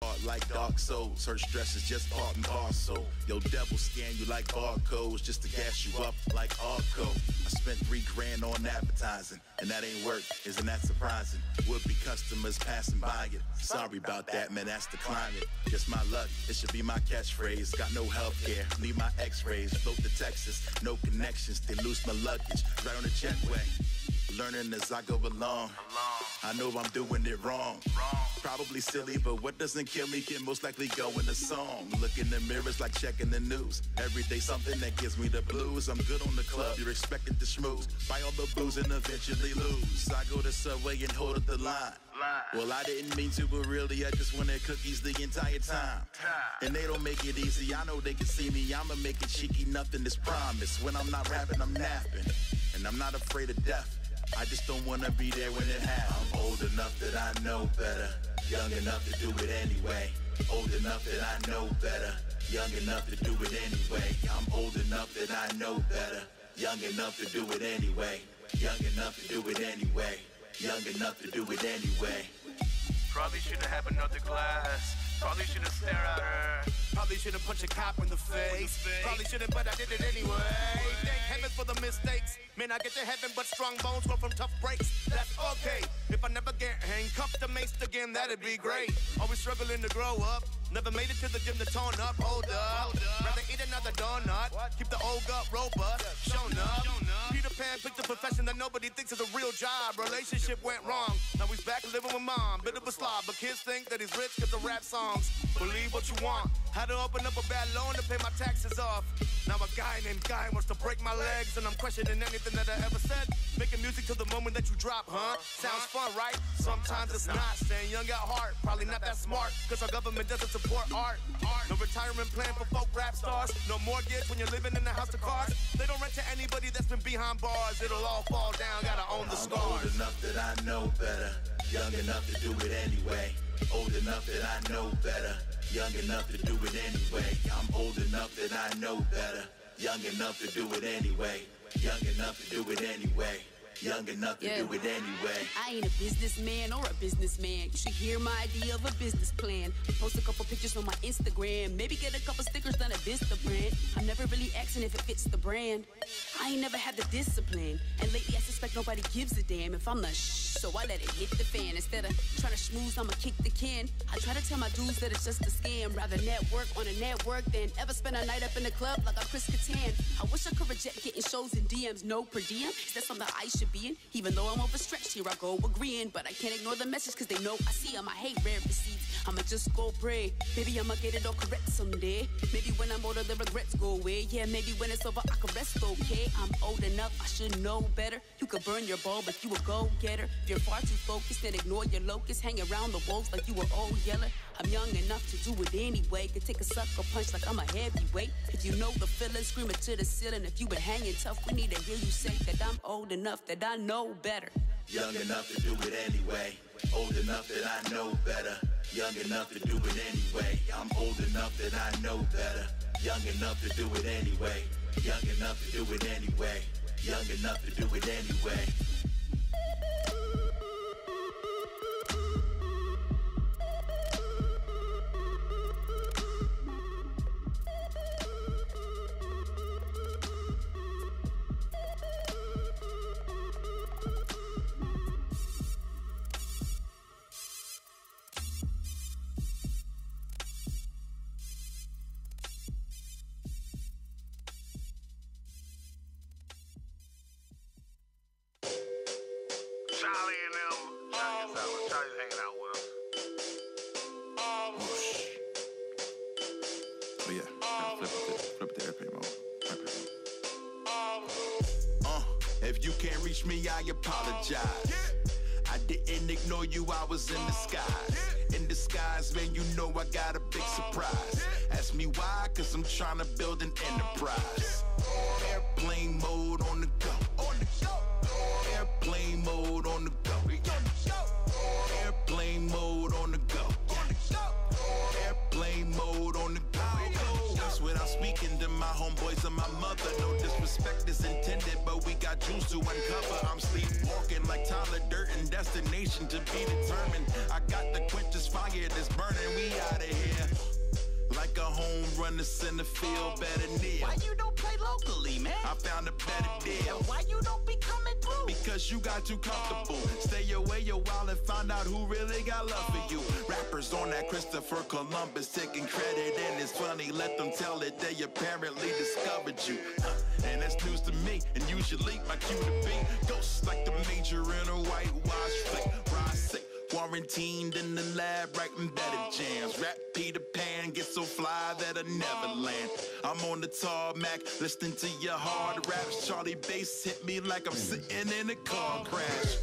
heart like dark souls. Her stress is just part and parcel. Yo, devil scan you like barcodes just to gas you up like Arco. I spent $3 grand on advertising, and that ain't work. Isn't that surprising? Would-be customers passing by it. Sorry about that, man, that's the climate. Just my luck, it should be my catchphrase. Got no health care, need my x-rays. Float to Texas, no connections. They lose my luggage, right on the jetway. Learning as I go along. I know I'm doing it wrong. Probably silly, but what doesn't kill me can most likely go in a song. Look in the mirrors like checking the news. Every day something that gives me the blues. I'm good on the club, you're expected to schmooze. Buy all the booze and eventually lose. I go to Subway and hold up the line. Well, I didn't mean to, but really I just wanted cookies the entire time. And they don't make it easy, I know they can see me. I'ma make it cheeky, nothing is promised. When I'm not rapping, I'm napping. And I'm not afraid of death, I just don't wanna be there when it happens. I'm old enough that I know better, young enough to do it anyway. Old enough that I know better, young enough to do it anyway. I'm old enough that I know better, young enough to do it anyway. Young enough to do it anyway. Young enough to do it anyway. Probably shouldn't have another glass. Probably shouldn't stare at her. Probably shouldn't punch a cop in the face. Probably shouldn't, but I did it anyway. Thank heaven for the mistakes. May not get to heaven, but strong bones grow from tough breaks. That's okay. If I never get handcuffed or maced again, that'd be great. Always struggling to grow up. Never made it to the gym to tone up. Hold up. Rather eat another donut. Keep the old gut robust. Shown up. Peter Pan picked a profession that nobody thinks is a real job. Relationship went wrong. Now he's back living with mom. Bit of a slob, but kids think that he's rich because of rap songs. Believe what you want. Had to open up a bad loan to pay my taxes off. Now a guy named Guy wants to break my legs, and I'm questioning anything that I ever said. Making music till the moment that you drop, huh? Sounds fun, right? Sometimes it's not. Staying young at heart, probably not that smart, cause our government doesn't support art. No retirement plan for folk rap stars. No mortgage when you're living in a house of cards. They don't rent to anybody that's been behind bars. It'll all fall down, gotta own the scars. I'm old enough that I know better, young enough to do it anyway. Old enough that I know better, young enough to do it anyway. I'm old enough that I know better, young enough to do it anyway. Young enough to do it anyway. Young enough to do it anyway. I ain't a businessman or a businessman. You should hear my idea of a business plan. Post a couple pictures on my Instagram. Maybe get a couple stickers done at Vista brand. I'm never really asking if it fits the brand. I ain't never had the discipline. And lately I suspect nobody gives a damn if I'm the so I let it hit the fan. Instead of trying to schmooze, I'ma kick the can. I try to tell my dudes that it's just a scam. Rather network on a network than ever spend a night up in the club like I'm Chris Kattan. I wish I could reject getting shows and DMs, no per diem. Is that something I should be in? Even though I'm overstretched, here I go agreeing. But I can't ignore the message cause they know I see them. I hate rare receipts, I'ma just go pray. Maybe I'ma get it all correct someday. Maybe when I'm older the regrets go away. Yeah, maybe when it's over I can rest okay. I'm old enough, I should know better. You could burn your bulb but you a go-getter. If you're far too focused, then ignore your locust. Hang around the wolves like you were old yeller. I'm young enough to do it anyway. Could take a sucker punch like I'm a heavyweight. If you know the feeling, scream it to the ceiling. If you been hanging tough, we need to hear you say that I'm old enough, that I know better. Young enough to do it anyway. Old enough that I know better. Young enough to do it anyway. I'm old enough that I know better. Young enough to do it anyway. Young enough to do it anyway. Young enough to do it anyway. I apologize. I didn't ignore you, I was in disguise. In disguise, man, you know I got a big surprise. Ask me why, cause I'm trying to build an enterprise. Airplane mode on the go. Airplane mode on the go. Airplane mode on the go. Airplane mode on the go. That's without speaking to my homeboys and my mother. No disrespect is intended, but we got juice to uncover. I'm sleepwalking like Tyler Durden, destination to be determined. I got the quenches fire that's burning, we out of here. Like a home run to center field, better near. Why you don't play locally, man? I found a better deal. Why you don't be coming through? Because you got too comfortable. Stay away a while and find out who really got love for you. Rappers on that Christopher Columbus taking credit, and it's funny, let them tell it, they apparently discovered you. And that's news to me, and usually my cue to be ghosts like the major in a whitewash flick. Ride sick, quarantined in the lab, writing better jams. Rap Peter Pan, get so fly that I never land. I'm on the tarmac, listening to your hard raps. Charlie Bass hit me like I'm sitting in a car crash.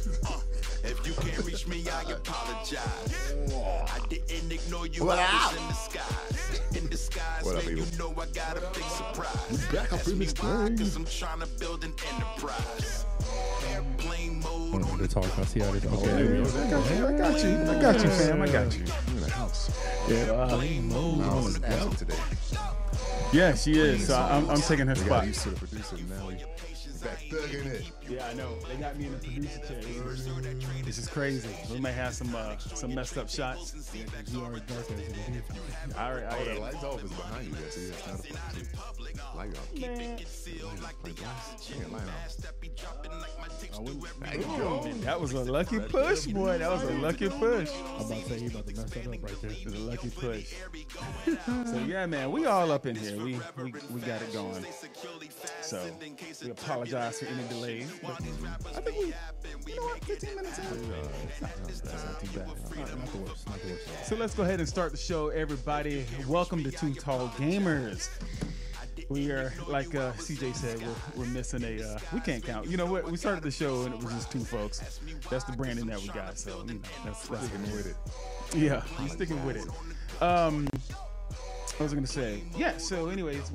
If you can't reach me, I apologize. I didn't ignore you, I was in disguise. In disguise, What up, man, you people? know I got a big surprise. Back up Ask in me this why, thing. cause I'm trying to build an enterprise. Airplane mode on They're talking. I see how they Okay, okay. I got you, fam. I got you. I'm in the house. plane mode I on was the absent today. Yeah, she is. So I'm taking her We got spot. used to the producer, now we back thugging it. Yeah, I know. They got me in the producer chair. This is crazy. We may have some messed up shots. You already dark as it is. All right, Oh, the lights off is behind you. That's it. It's not a light off. man. Light off. I wouldn't. There you go. That was a lucky push, boy. That was a lucky push. I'm about to say he about to mess that up right there. It was a lucky push. So yeah, man, we all up in here. We got it going. So we apologize for any delays. But I think you know what, 15 minutes in. That's not too bad. Not the worst. Not the worst. So let's go ahead and start the show, everybody. Welcome to Two Tall Gamers. We are, like CJ said, we're missing a, we can't count. You know what? We started the show and it was just two folks. That's the branding that we got. So, you know, that's Sticking with it. yeah, I'm sticking with it. What was I going to say? Yeah, so anyways,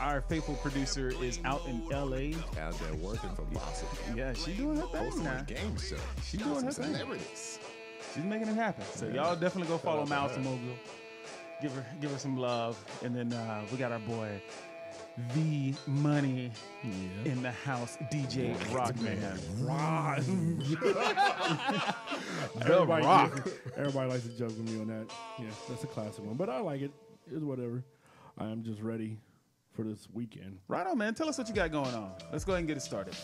our faithful producer is out in L.A. Out there working for Bossa. Yeah, she's doing her thing Hosting now. a game show. She doing her thing. Celebrities. She's making it happen. So y'all definitely go follow out to Mouse her. Mobile. Give her some love. And then we got our boy V Money in the house, DJ Rockman. Everybody likes to joke with me on that. Yeah, that's a classic one. But I like it. It's whatever. I am just ready for this weekend. Right on, man. Tell us what you got going on. Let's go ahead and get it started.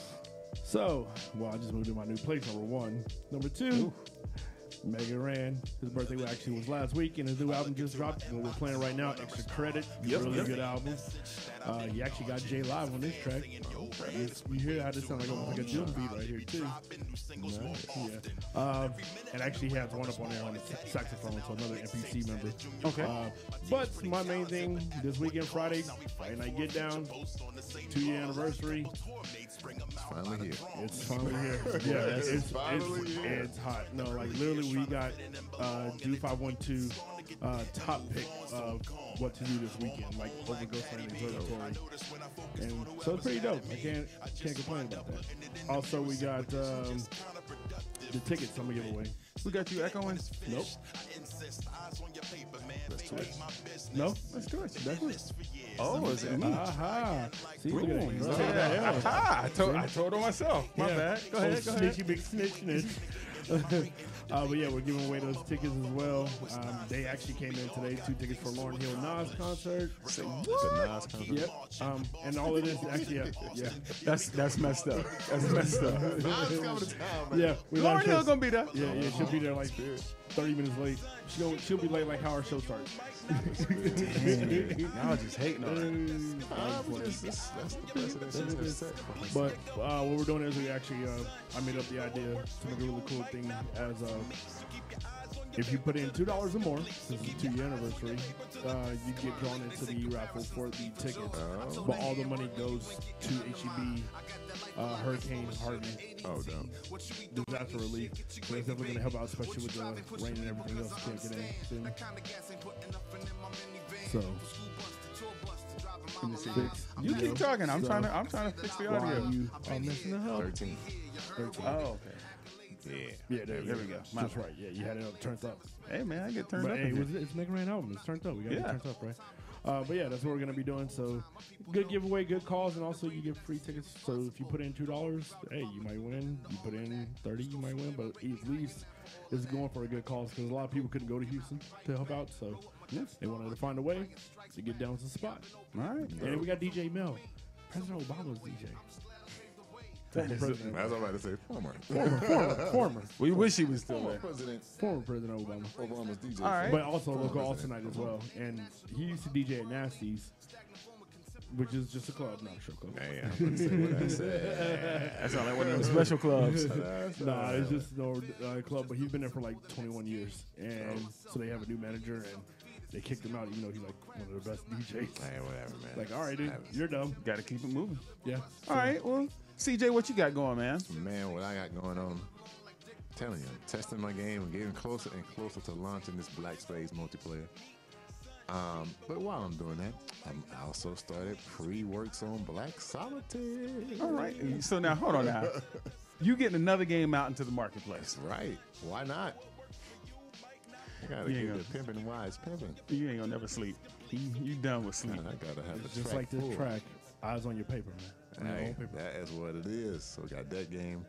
So, well, I just moved to my new place, number one. Number two, Mega Ran. His birthday actually was last week, and his new album just dropped. What we're playing right now, Extra Credit. Really good album. He actually got Jay live on this track. You hear how this sounds like a Doom beat right here, too. Yeah. And actually he has one up on there on the saxophone, so another NPC member. Okay. But my main thing this weekend, Friday night get down, 2-year anniversary. Finally here. It's finally here. Yeah, it's hot. No, like literally we got Do 512 top pick of what to do this weekend, like over Ghostland Observatory. And so it's pretty dope. I can't complain about that. Also we got the tickets I'm gonna give away. We got you echoing? Nope. Let's twitch. No? Let's do it. That's it. Oh, is it me? Aha. See, look at Boom. that. Aha, I told her myself. My bad. Go ahead. Snitchy, big snitch. But yeah, we're giving away those tickets as well. They actually came in today. 2 tickets for Lauryn Hill Nas concert. It's a Nas concert. Yep. And all of this actually, yeah. That's messed up. That's messed up. Nas coming to town, man. Yeah. We Lauryn like Hill this. gonna be there. Yeah, she'll be there like 30 minutes late. She'll be late like how our show starts. Y'all just hating on her. That's the precedent she's been set. But what we're doing is we actually, I made up the idea to make a really cool thing as if you put in $2 or more, since it's a 2-year anniversary, you get drawn into the raffle for the tickets. But all the money goes to HEB, Hurricane Harvey. Oh, no. Disaster relief. So it's definitely going to help out, especially with the rain and everything else. Can't get in soon. So, You keep talking. I'm trying to fix the while audio. you are messing it up. 13. Oh, okay. Yeah, there we go. That's right. Yeah, you had it up, turned up. Hey man, I get turned But up. hey, in here. it's Mega Ran album. It's turned up. We got it turned up, right? But yeah, that's what we're gonna be doing. So good giveaway, good calls, and also you get free tickets. So if you put in $2, hey, you might win. You put in 30, you might win. But at least it's going for a good cause because a lot of people couldn't go to Houston to help out. So they wanted to find a way to get down to the spot. All right. And then we got DJ Mel, President Obama's DJ. Former president. As I'm about to say, Former. We wish he was still there. Former President Obama. Obama's DJ. All right. But also local all tonight as well. And he used to DJ at Nasty's, which is just a club, not a show club. Hey, I'm going to say what I said. That's not like one of them special clubs. Nah, it's just no club. But he's been there for like 21 years. And so they have a new manager, and they kicked him out, even though he's like one of the best DJs. Hey, whatever, man. Like, all right, dude, you're dumb. Got to keep it moving. Yeah. All right. Well, CJ, what you got going, man? Man, what I got going on, I'm telling you, I'm testing my game and getting closer and closer to launching this Black Space multiplayer. But while I'm doing that, I also started pre-works on Black Solitaire. All right. So now, hold on now. You getting another game out into the marketplace. Right. Why not? I gotta You get ain't the pimping wise pimping. You ain't gonna never sleep. You done with sleep. I gotta have a Just track like this full. track, eyes on your paper, man. On your Hey, own paper. that is what it is. So we got that game.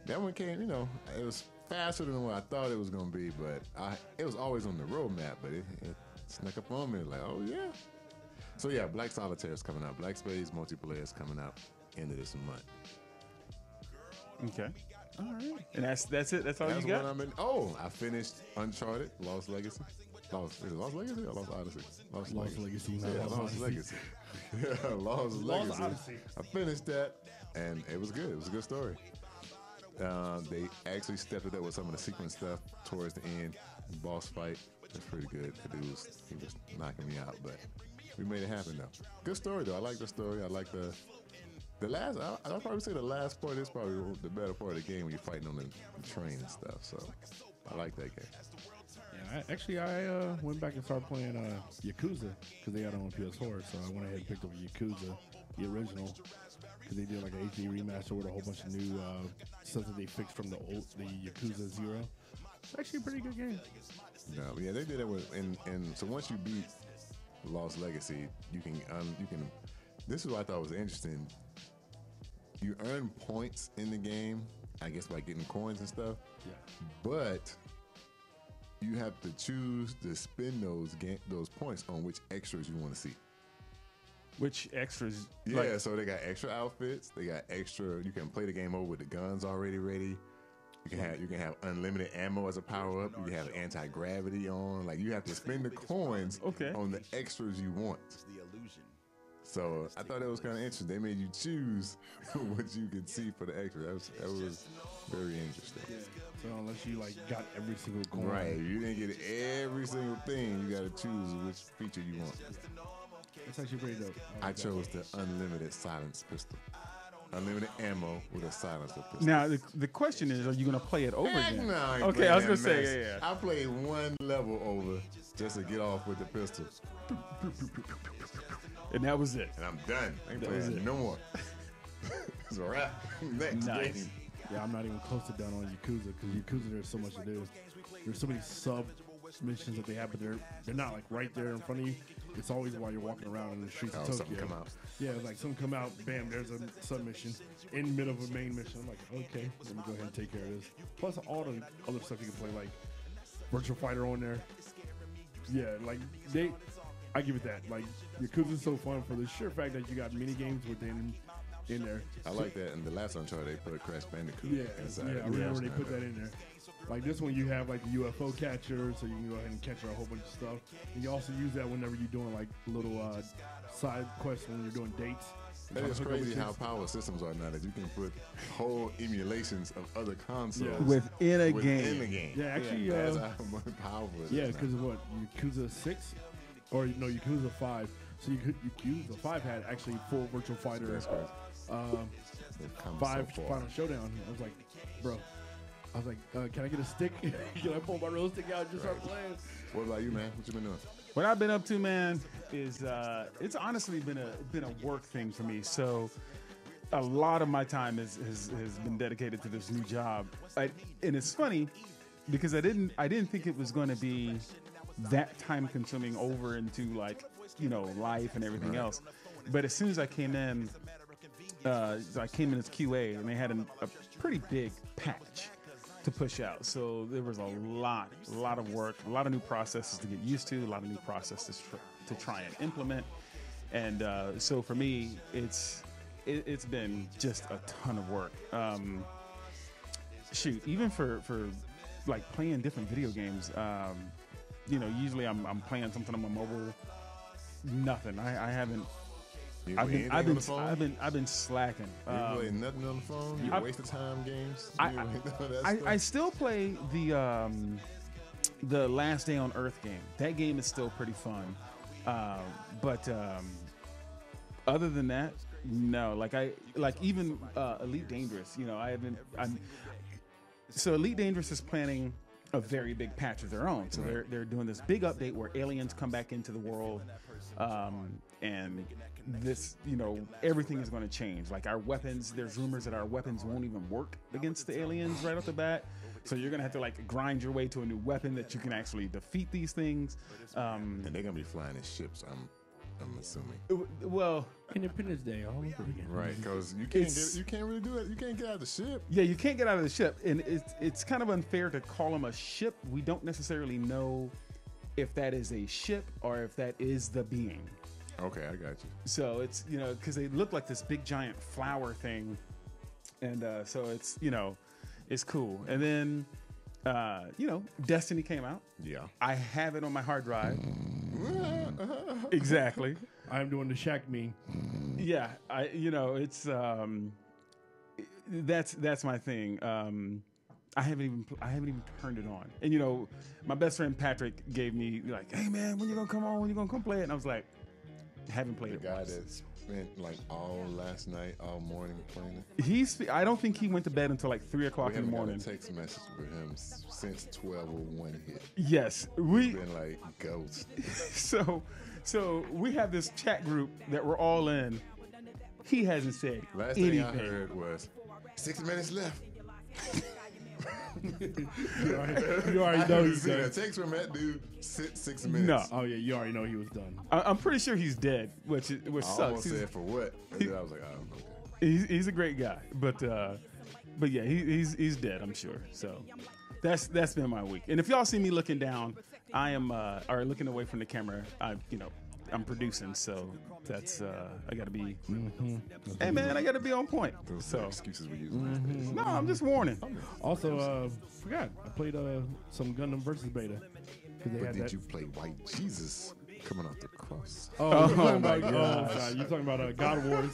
That one came, it was faster than what I thought it was gonna be, but it was always on the roadmap, but it snuck up on me like, oh yeah. So yeah, Black Solitaire is coming out. Black Space multiplayer is coming out end of this month. Okay. All right. And that's it. That's all That's you got. what I finished Uncharted, Lost Legacy. Is it Lost Legacy or Lost Odyssey? Lost Legacy. Not Yeah, Lost Lost Odyssey. Legacy. Yeah, Lost Legacy. Odyssey. I finished that, and it was good. It was a good story. They actually stepped it up with some of the sequence stuff towards the end. Boss fight was pretty good. The dude was knocking me out, but we made it happen though. Good story though. I like the story. I like the last. I'll probably say the last part is probably the better part of the game when you're fighting on the train and stuff. So I like that game. Yeah, I went back and started playing Yakuza because they got it on PS4. So I went ahead and picked up Yakuza, the original, because they did like an HD remaster with a whole bunch of new stuff that they fixed from the Yakuza 0. It's actually a pretty good game. No, yeah, they did it with and so once you beat Lost Legacy, you can. This is what I thought was interesting. You earn points in the game, I guess, by getting coins and stuff. Yeah. But you have to choose to spend those points on which extras you want to see. Which extras? Yeah, so they got extra outfits. They got extra. You can play the game over with the guns already ready. You can have unlimited ammo as a power up. You can have anti-gravity on. Like you have to spend the coins on the extras you want. So I thought that was kind of interesting. They made you choose what you could see for the extra. That was very interesting. Yeah. So unless you like got every single coin, Right, you didn't get every single thing. You got to choose which feature you want. it's actually pretty dope. I chose the unlimited silence pistol. Unlimited ammo with a silencer pistol. Now the question is, are you gonna play it over Heck again? no, I ain't Okay, I was playing gonna that say, mess. yeah. I played one level over just to get off with the pistol, And that was it. and I'm done. I ain't That was playing it. no more. It's a wrap. Next Nice. game. Yeah, I'm not even close to done on Yakuza because Yakuza there's so much to do. There's so many sub missions that they have, but they're not like right there in front of you. It's always while you're walking around in the streets of Tokyo. Something come out. Yeah, like some come out, bam, there's a sub mission in the middle of a main mission. I'm like, okay, let me go ahead and take care of this. Plus all the other stuff you can play, like Virtual Fighter on there. Yeah, like I give it that. Like Yakuza's so fun for the sheer fact that you got mini games within in there. I like that. In the last Uncharted, they put Crash Bandicoot Yeah, inside. I remember they put that in there. Like this one, you have like the UFO catcher, so you can go ahead and catch a whole bunch of stuff. And you also use that whenever you're doing like little side quests when you're doing dates. That is Hook up with crazy how chicks. powerful systems are now that you can put whole emulations of other consoles Within a within game. the game. Yeah, actually, That's how much powerful it is. yeah, now. because of what Yakuza 6 or no Yakuza 5. So Yakuza 5 had actually full Virtual Fighter. That's crazy. They've come 5 so far. Final Showdown. I was like, bro. I was like, can I get a stick? Can I pull my real stick out and just start playing? What about you, man? What you been doing? What I've been up to, man, is it's honestly been a work thing for me. So a lot of my time has been dedicated to this new job, and it's funny because I didn't think it was going to be that time consuming over into like life and everything else. But as soon as I came in, as QA, and they had a pretty big patch to push out. So there was a lot of work, a lot of new processes to get used to, a lot of new processes to try and implement. And so for me, it's been just a ton of work. Even for like playing different video games, usually I'm playing something on my mobile. Nothing. I haven't. I've been slacking. You play nothing on the phone. You waste of time games. I still play the Last Day on Earth game. That game is still pretty fun. But other than that, no. Like even Elite Dangerous. So Elite Dangerous is planning a very big patch of their own. So they're doing this big update where aliens come back into the world, and this, everything is going to change. Like our weapons, there's rumors that our weapons won't even work against the aliens right off the bat. So you're going to have to like grind your way to a new weapon that you can actually defeat these things. And they're going to be flying in ships, I'm assuming. Well, Independence Day all over again. Right, because you can't really do it. You can't get out of the ship. Yeah, you can't get out of the ship. And it's kind of unfair to call them a ship. We don't necessarily know if that is a ship or if that is the being. Okay, I got you. So it's, because they look like this big giant flower thing. And so it's, it's cool. And then, Destiny came out. Yeah. I have it on my hard drive. Exactly. I'm doing the Shaq meme. Yeah. It's, that's my thing. I haven't even turned it on. And my best friend Patrick gave me like, "Hey man, when you gonna come on? When you gonna come play it?" And I was like, haven't played it. The guy once. that spent like all last night, all morning playing it. I don't think he went to bed until like 3 o'clock in the morning. We haven't got a text message with him since 12:01 hit. Yes, He's been like ghost. So we have this chat group that we're all in. He hasn't said Last anything. thing I heard was 6 minutes left. You already know he's done. A text from that dude. 6 minutes. No. Oh yeah, you already know he was done. I'm pretty sure he's dead, which I sucks. almost said for what? And then I was like, oh, okay. He's a great guy, but yeah, he's dead. I'm sure. So that's been my week. And if y'all see me looking down, I am or looking away from the camera. I'm producing, so that's I got to be. Hey man, I got to be on point. Those So excuses we use. no, I'm just warning. Also, forgot I played some Gundam versus beta. But did you play White Jesus coming off the cross? Oh, you're talking my about, gosh. God, you're talking about God Wars.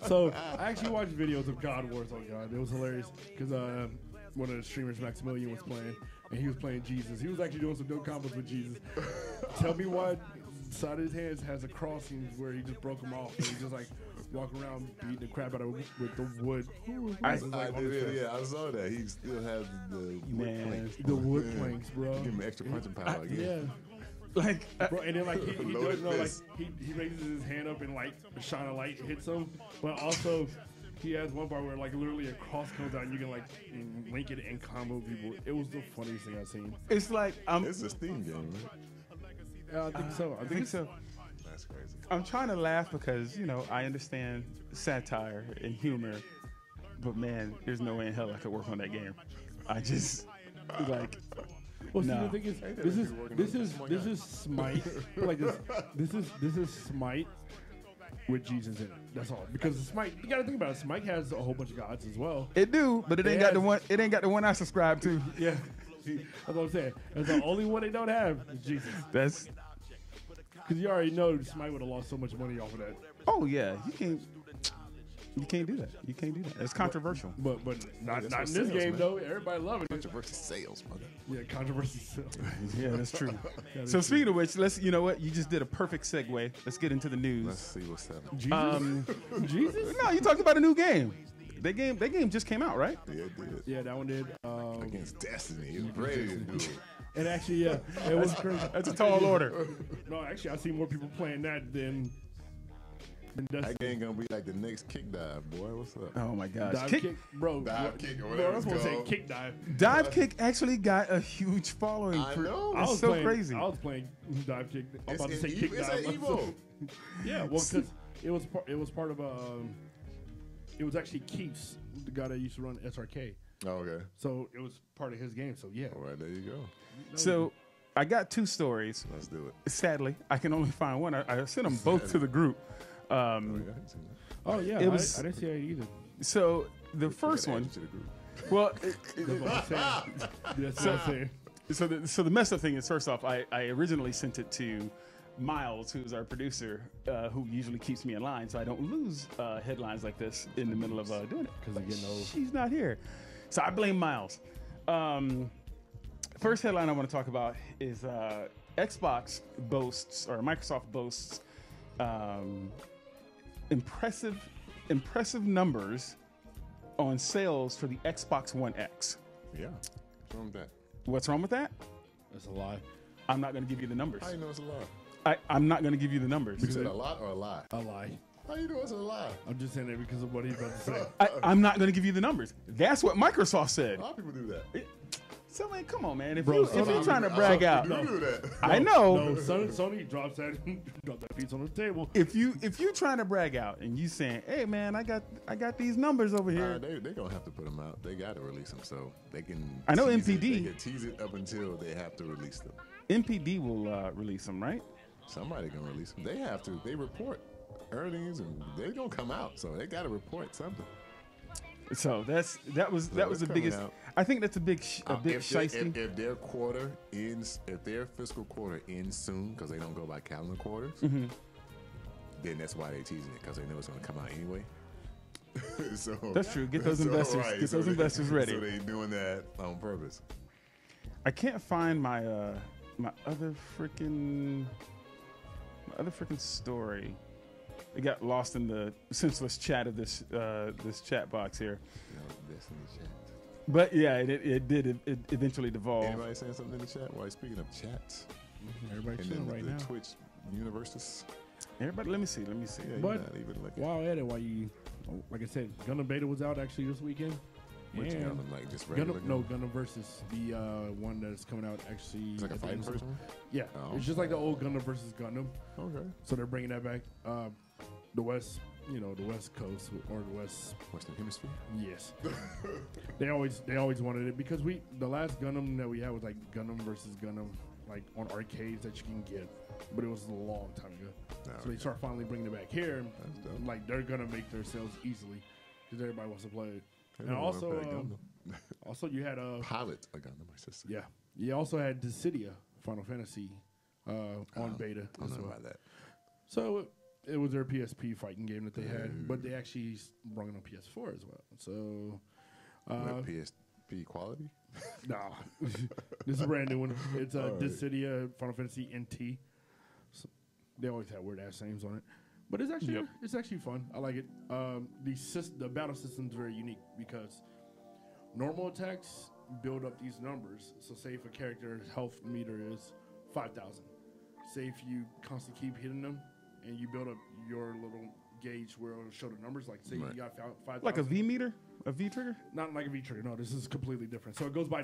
So I actually watched videos of God Wars. Oh God, it was hilarious because one of the streamers, Maximilian, was playing, and he was playing Jesus. He was actually doing some dope combos with Jesus. Tell me why side of his hands has a crossing where he just broke them off. And he just like walk around beating the crap out of it with the wood. I did, yeah, I saw that. He still has the wood planks. The wood planks, bro. Give him extra punching power again. Yeah. Like, Bro, and then like he Loaded does like fist. he raises his hand up and like a shine of light hits him, but also he has one part where like literally a cross comes out and you can like link it and combo people. It was the funniest thing I've seen. it's like It's a Steam game, right? Yeah, I think so. I think so. That's crazy. I'm trying to laugh because I understand satire and humor, but man, there's no way in hell I could work on that game. I just like. Well, see, No. the thing is, this is Smite. Like this is Smite with Jesus in it. That's all. Because Smite, you got to think about it. Smite has a whole bunch of gods as well. It do, but it ain't They got the have- one. It ain't got the one I subscribe to. Yeah, that's what I'm saying. That's the only one they don't have is Jesus. That's. Because you already know Smite would have lost so much money off of that. Oh yeah, you can't do that. You can't do that. It's controversial. But not That's in what this sells, game man. though. Everybody loving it. Controversy sales, mother. Yeah, controversy. Still. Yeah, that's true. That is So true. speaking of which, let's. You know what? You just did a perfect segue. Let's get into the Let's news. see what's happening. Jesus, Jesus. No, you talked about a new game. That game just came out, right? Yeah, it did. Yeah, that one did. Against Destiny. He was ready to do it. And actually, yeah, it was crazy. That's a tall order. No, actually, I see more people playing that than That game gonna be like the next kick dive, boy. What's up? Oh my gosh. Dive kick, bro. Dive kick or Bro, whatever I was it's gonna say called. kick dive. Dive kick actually got a huge following. I know. It's so playing, crazy. I was playing dive kick. I'm It's about to an say kick it's dive. an Evo. Yeah, well, because it was part of it was actually Keith's, the guy that used to run SRK. Oh, okay. So it was part of his game. So yeah. All right, there you go. So I got 2 stories. Let's do it. Sadly, I can only find one. I sent them both to the group. Oh, yeah. Oh yeah, It was- I didn't see it either. So the first Gotta add one, you to the group. well, That's what I'm saying. That's what I'm saying. so the messed up thing is, first off, I originally sent it to Miles, who's our producer, who usually keeps me in line, so I don't lose headlines like this in the middle of doing it. Because they're getting old. She's not here, so I blame Miles. First headline I want to talk about is Xbox boasts, or Microsoft boasts, impressive numbers on sales for the Xbox One X. Yeah. What's wrong with that? What's wrong with that? That's a lie. I'm not going to give you the numbers. How you know it's a lie? I'm not going to give you the numbers. You said a lot or a lie? A lie. How you know it's a lie? I'm just saying that because of what he's about to say. I'm not going to give you the numbers. That's what Microsoft said. A lot of people do that. So, man, come on, man. If Bro, you're trying to brag out, You do that. I know. No, Sony drops that piece on the table. If you're trying to brag out and you saying, "Hey, man, I got these numbers over here," They're going to have to put them out. They got to release them so they can. I know tease MPD. It. They can tease it up until they have to release them. MPD will release them, right? Somebody going to release them. They have to. They report earnings and they're going to come out. So they got to report something. So that was it's the coming biggest. out. I think that's a big shiesty. If their quarter ends, if their fiscal quarter ends soon, because they don't go by calendar quarters, Mm-hmm. then that's why they're teasing it, because they know it's going to come out anyway. So That's true. Get those investors. Get those investors ready. So they doing that on purpose. I can't find my my other freaking story. It got lost in the senseless chat of this chat box here. Destiny chat. But yeah, it did eventually devolve. Anybody saying something in the chat? Well, speaking of chats, Everybody and chilling then right the now. Twitch universes. Everybody, let me see. Yeah, you're But not even looking. while at it, like I said, Gundam Beta was out actually this weekend. Which And Gundam, like just regular Gundam Versus, the one that's coming out actually. It's like a at the fighting end of person. Yeah, Oh. it's just like the old Gundam versus Gundam. Okay. So they're bringing that back. The West, the West Coast or the West. Western Hemisphere. Yes, they always wanted it because the last Gundam that we had was like Gundam versus Gundam, like on arcades that you can get, but it was a long time ago. So they start finally bringing it back here. That's dope. Like they're gonna make their sales easily because everybody wants to play it. They And don't wanna also, play Gundam. also you had Pilot a Gundam, my sister. yeah, you also had Dissidia Final Fantasy on beta I don't as know well. about that. So it was their PSP fighting game that they had, but they actually brought it on PS4 as well. So, What, PSP quality? nah, this is a brand new one. It's Dissidia Final Fantasy NT. So they always have weird ass names on it, but it's actually fun. I like it. The battle system is very unique because normal attacks build up these numbers. So, say if a character's health meter is 5,000, say if you constantly keep hitting them. And you build up your little gauge where it'll show the numbers. Like, say you got 5,000. Like a V meter, a V trigger. Not like a V trigger. No, this is completely different. So it goes by.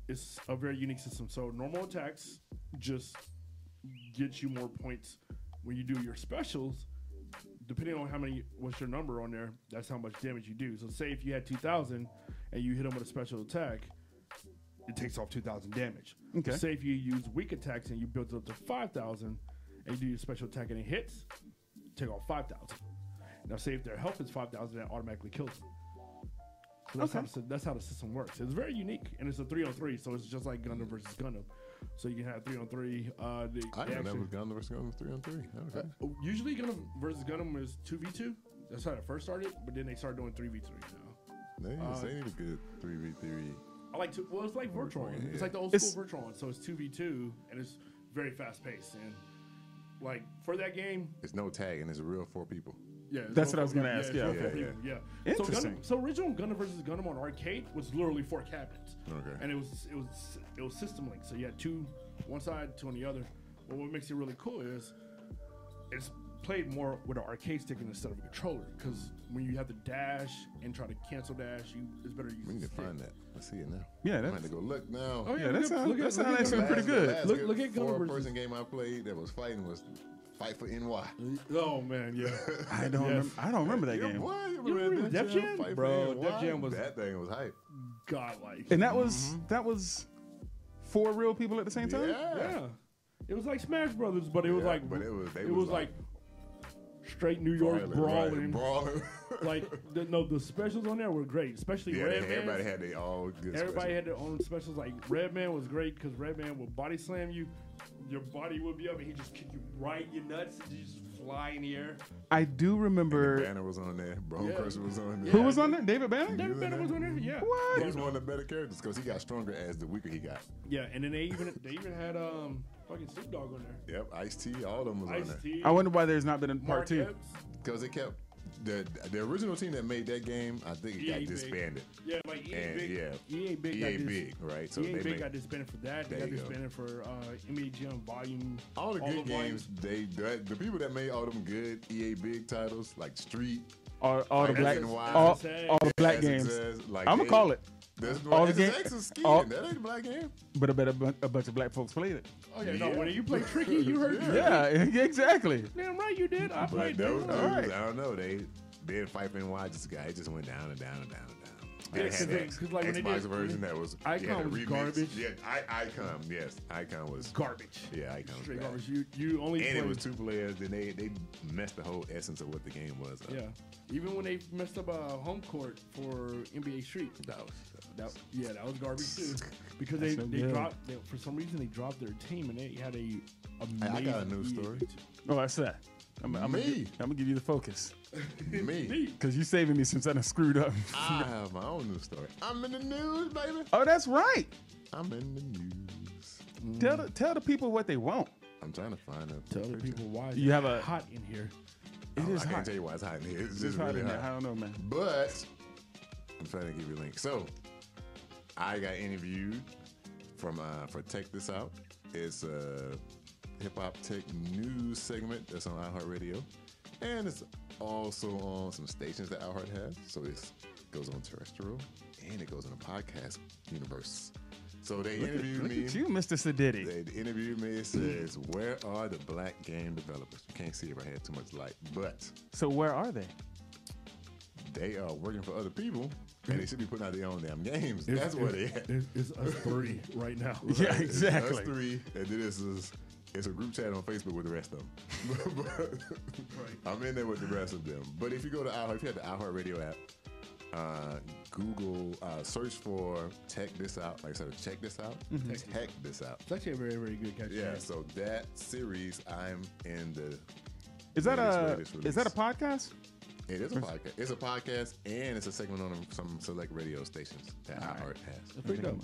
It's a very unique system. So normal attacks just get you more points when you do your specials. Depending on what's your number on there, that's how much damage you do. So say if you had 2,000 and you hit them with a special attack, it takes off 2,000 damage. Okay. Say if you use weak attacks and you build it up to 5,000. And you do your special attack and it hits, take off 5,000. Now, say if their health is 5,000, that automatically kills them. So that's how the system works. It's very unique, and it's a 3-on-3, so it's just like Gundam versus Gundam. So you can have 3-on-3. I didn't know it was Gundam versus Gundam 3-on-3. Okay. Usually, Gundam versus Gundam is 2v2. That's how it first started, but then they started doing 3v3 now. They need a good 3v3. I like to. Well, it's like Virtual. Yeah. It's like the old school Virtual. So it's 2v2, and it's very fast paced and. Like, for that game... It's no tag, and it's a real 4 people. Yeah, That's what I was going to ask. Yeah, okay. Yeah. Interesting. So original Gundam versus Gundam on arcade was literally 4 cabinets. Okay. And it was system linked. So you had 2 one side, 2 on the other. But what makes it really cool is it's played more with an arcade stick instead of a controller. Because when you have to dash and try to cancel dash, it's better to use We need the to stick. find that. I see it now. Yeah, I'm that's- going to go look now. Oh, Yeah, that look sounds at actually pretty good. Look at Gunner versus- Four-person game I played that was fighting was Fight for NY. Oh man, yeah. I don't remember that game. What? You remember Def Jam? Fight for Bro, NY? Def Jam was that thing was hype. godlike. And that was 4 real people at the same time. Yeah. It was like Smash Brothers, but it was Yeah, like but it was was like straight New York brawling. Brawling. Like the specials on there were great, especially Yeah, Redman. everybody had their all good Everybody specials. had their own specials. Like Redman was great because Redman would body slam you, your body would be up, and he just kick you right in your nuts, and you just fly in the air. I do remember. Banner was on there. Bone Yeah. Crusher was on there. Who was on there? David Banner? David Banner was on there. Yeah. What? He was one of the better characters because he got stronger as the weaker he got. Yeah, and then they even had fucking Snoop Dogg on there. Yep, Ice-T, all of them was on Ice there. T. I wonder why there's not been a part Mark 2. Epps. Because they kept the original team that made that game. I think it EA got Big. disbanded. Yeah, like EA And Big. yeah, EA Big. EA Big, right? So EA they Big made got disbanded for that. They There got you go. disbanded for NBA Jam Volume. all the good volumes. games. The people that made all them good EA Big titles like Street, All the Fight black, and Wild, all SSX, the black SSX, games. like I'm gonna call it. All the the game- games is skiing. all- That ain't a black game. But I bet a bunch of black folks played it. Oh yeah, no. Yeah. When you play Tricky, you heard. Yeah, exactly. Damn right you did. I But played those that. dudes, All right. I don't know. They did Fight for NY. It just went down and down and down and down. Yeah, They had 'cause that like when they Xbox did- version that was Icon yeah, the was remix. garbage. Yeah, Icon. Yes, Icon was Garbage. Yeah, Icon was Straight bad. garbage. You only And it play- was 2 players. Then they messed the whole essence of what the game was. Up. Yeah. Even when they messed up home court for NBA Street. That was That was garbage too. Because That's no they good. dropped for some reason they dropped their team and they had a I got a amazing news EA story. Oh, that's that. I'm Me. gonna give you the focus me. because you saving me since I done screwed up. I have my own news story. I'm in the news, baby. Oh, that's right. I'm in the news. Tell the people what they want. I'm trying to find a Tell the picture. people why You have it's a- hot in here. It is I can't hot. tell you why it's hot in here. It's It's just hot really in there. I hot. don't know, man. But I'm trying to give you a link. So I got interviewed for Tech This Out. It's a hip hop tech news segment that's on iHeartRadio, and it's also on some stations that iHeart has. So it goes on terrestrial and it goes in the podcast universe. So they interviewed Look me. at you, Mr. Sadiddy. They interviewed me. It says, "Where are the black game developers?" You can't see it right here, too much light, but So where are they? they are working for other people, and they should be putting out their own damn games. That's where they at. It's us three right now. Yeah, Right, it's exactly. Us three, and then it's a group chat on Facebook with the rest of them. I'm in there with the rest of them. But if you go to iHeart, if you have the iHeartRadio app, Google, search for Tech This Out. Like I said, check this out. Tech This Out. It's actually a very, very good catch. Yeah, so that series, I'm in the. Is that latest a release. podcast? It is a podcast. It's a podcast, and it's a segment on some select radio stations that iHeart has. That's pretty dope.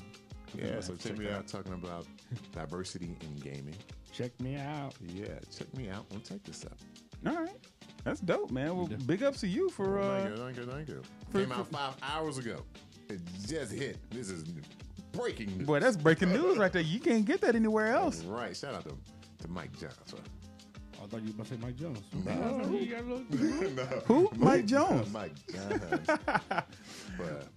Yeah, so check me out talking about diversity in gaming. Check me out. Yeah, check me out and check this out. All right, that's dope, man. Well, big ups to you for. Thank you. Came out 5 hours ago. It just hit. This is breaking news. Boy, that's breaking news right there. You can't get that anywhere else. Right. Shout out to Mike Johnson. I thought you were about to say Mike Jones. No. You got a little- No. Who? Mike Jones. Mike Jones. But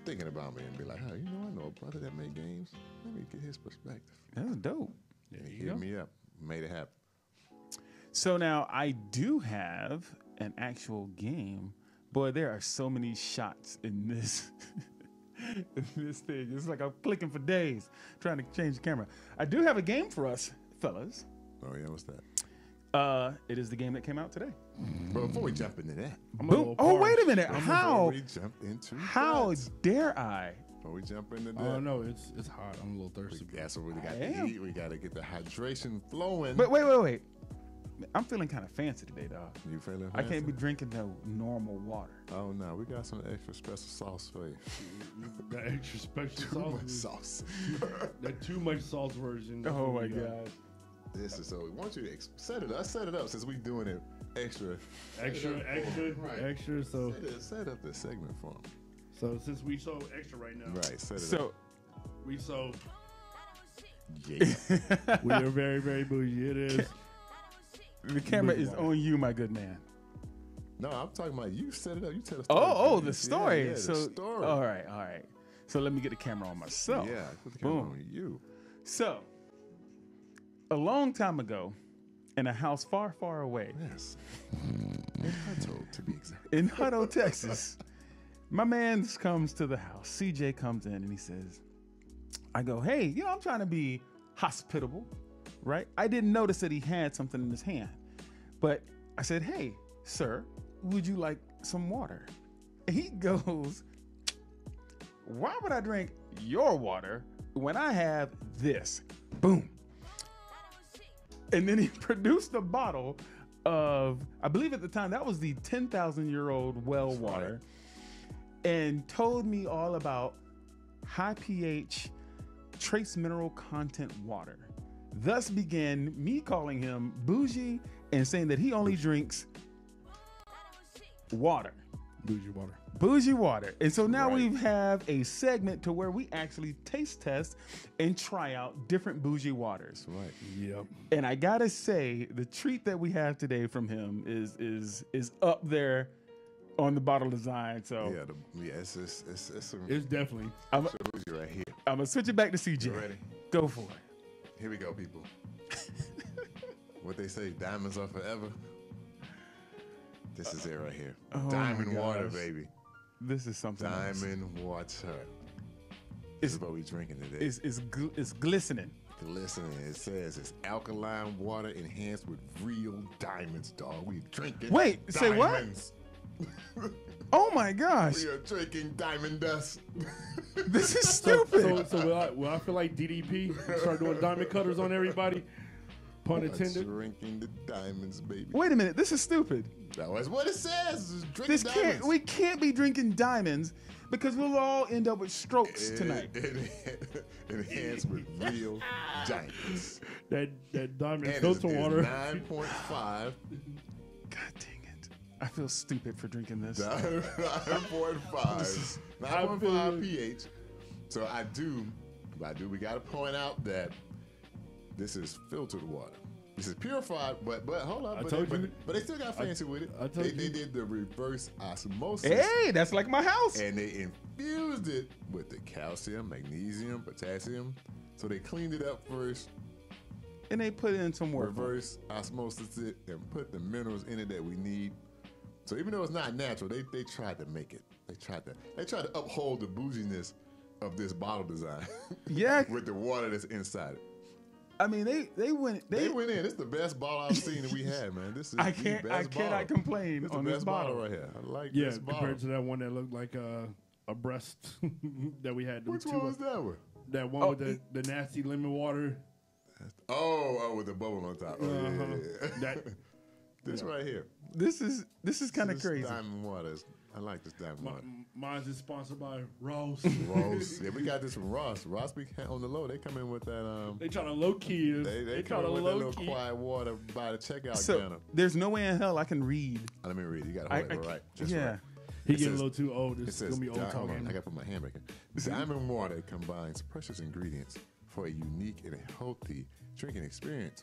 thinking about me and be like, oh, you know, I know a brother that made games. Let me get his perspective. That's dope. And he hit me up. Made it happen. So now I do have an actual game. Boy, there are so many shots in this in this thing. It's like I'm clicking for days trying to change the camera. I do have a game for us, fellas. Oh, yeah, what's that? It is the game that came out today. But before we jump into that, I'm a Boom. little Oh, wait a parched. minute. before How we jump into how that, dare I? before we jump into that, Oh no, it's hot. I'm a little thirsty. yeah, so we got I to am. eat. We got to get the hydration flowing. But wait. I'm feeling kind of fancy today, dog. You feeling I can't fancy? be drinking no normal water. Oh no, we got some extra special sauce for you. That extra special Too sauce. much sauce. That too much sauce version. That's Oh what my we got. God. This is so. We want you to set it up. Set it up since we doing it extra. Extra. Right. So Set up the segment for them. since we so extra right now, Right. Set it up. So we so Yeah. we are very, very bougie. It is The camera is on you, my good man. No, I'm talking about you set it up. You tell the story. The story. Yeah, so, the story. all right. So let me get the camera on myself. Yeah, put the camera Boom. on you. So, a long time ago, in a house far, far away, Yes. In Hutto, to be exact. in Hutto, Texas, my man comes to the house. CJ comes in and he says, I go, hey, I'm trying to be hospitable, right? I didn't notice that he had something in his hand. But I said, hey, sir, would you like some water? And he goes, why would I drink your water when I have this? Boom. And then he produced a bottle of, I believe at the time, that was the 10,000-year-old well water, and told me all about high pH, trace mineral content water. Thus began me calling him bougie and saying that he only drinks water. Bougie water. And so now we have a segment to where we actually taste test and try out different bougie waters. Right. Yep. And I gotta say, the treat that we have today from him is up there on the bottle design. So It's It's definitely. I'm right here. gonna switch it back to CJ. You ready? Go for it. Here we go, people. What they say, diamonds are forever. This is it right here. Oh Diamond my water, gosh. baby. This is something else. Diamond water. This is what we drinking today. It's glistening. Listen, it says it's alkaline water enhanced with real diamonds, dog. We drinking. Wait, say what? diamonds. Oh my gosh, We are drinking diamond dust. this is stupid. So will I feel like DDP start doing diamond cutters on everybody? Pun intended. Drinking the diamonds, baby. Wait a minute, this is stupid. That's what it says. It's drinking diamonds. We can't be drinking diamonds because we'll all end up with strokes tonight. Enhanced with real diamonds. That diamond And filter it's water. 9.5. God dang it. I feel stupid for drinking this. 9.5. 9.5 pH. So we got to point out that this is filtered water. This is purified, but hold up. But they still got fancy with it. They did the reverse osmosis. Hey, that's like my house. And they infused it with the calcium, magnesium, potassium. So they cleaned it up first, And they put in some work. reverse osmosis it, and put the minerals in it that we need. So even though it's not natural, they tried to make it. They tried to uphold the bouginess of this bottle design. Yeah. With the water that's inside it. I mean, they went. They went in. It's the best bottle I've seen that we had, man. This is I the best cannot bottle. complain It's on the this best bottle. right here. I like Yeah, this bottle. compared to that one that looked like a breast that we had. Which one was that one? That one with the nasty lemon water. Oh, with the bubble on top. Oh, yeah. That This right here. This is kind of This crazy. Diamond water. I like this diamond water. mine's is sponsored by Ross. Ross. Yeah, we got this from Ross. Ross, we on the low. They come in with that. They trying to low key. They trying come to in with that low little key. quiet water by the checkout So counter. there's no way in hell I can read. Let me read it. You got to hold it right. Just yeah. right. He It getting a says- little too old. It It's says, gonna be old hold talk. on, I got to put my hand back in. Diamond water combines precious ingredients for a unique and healthy drinking experience.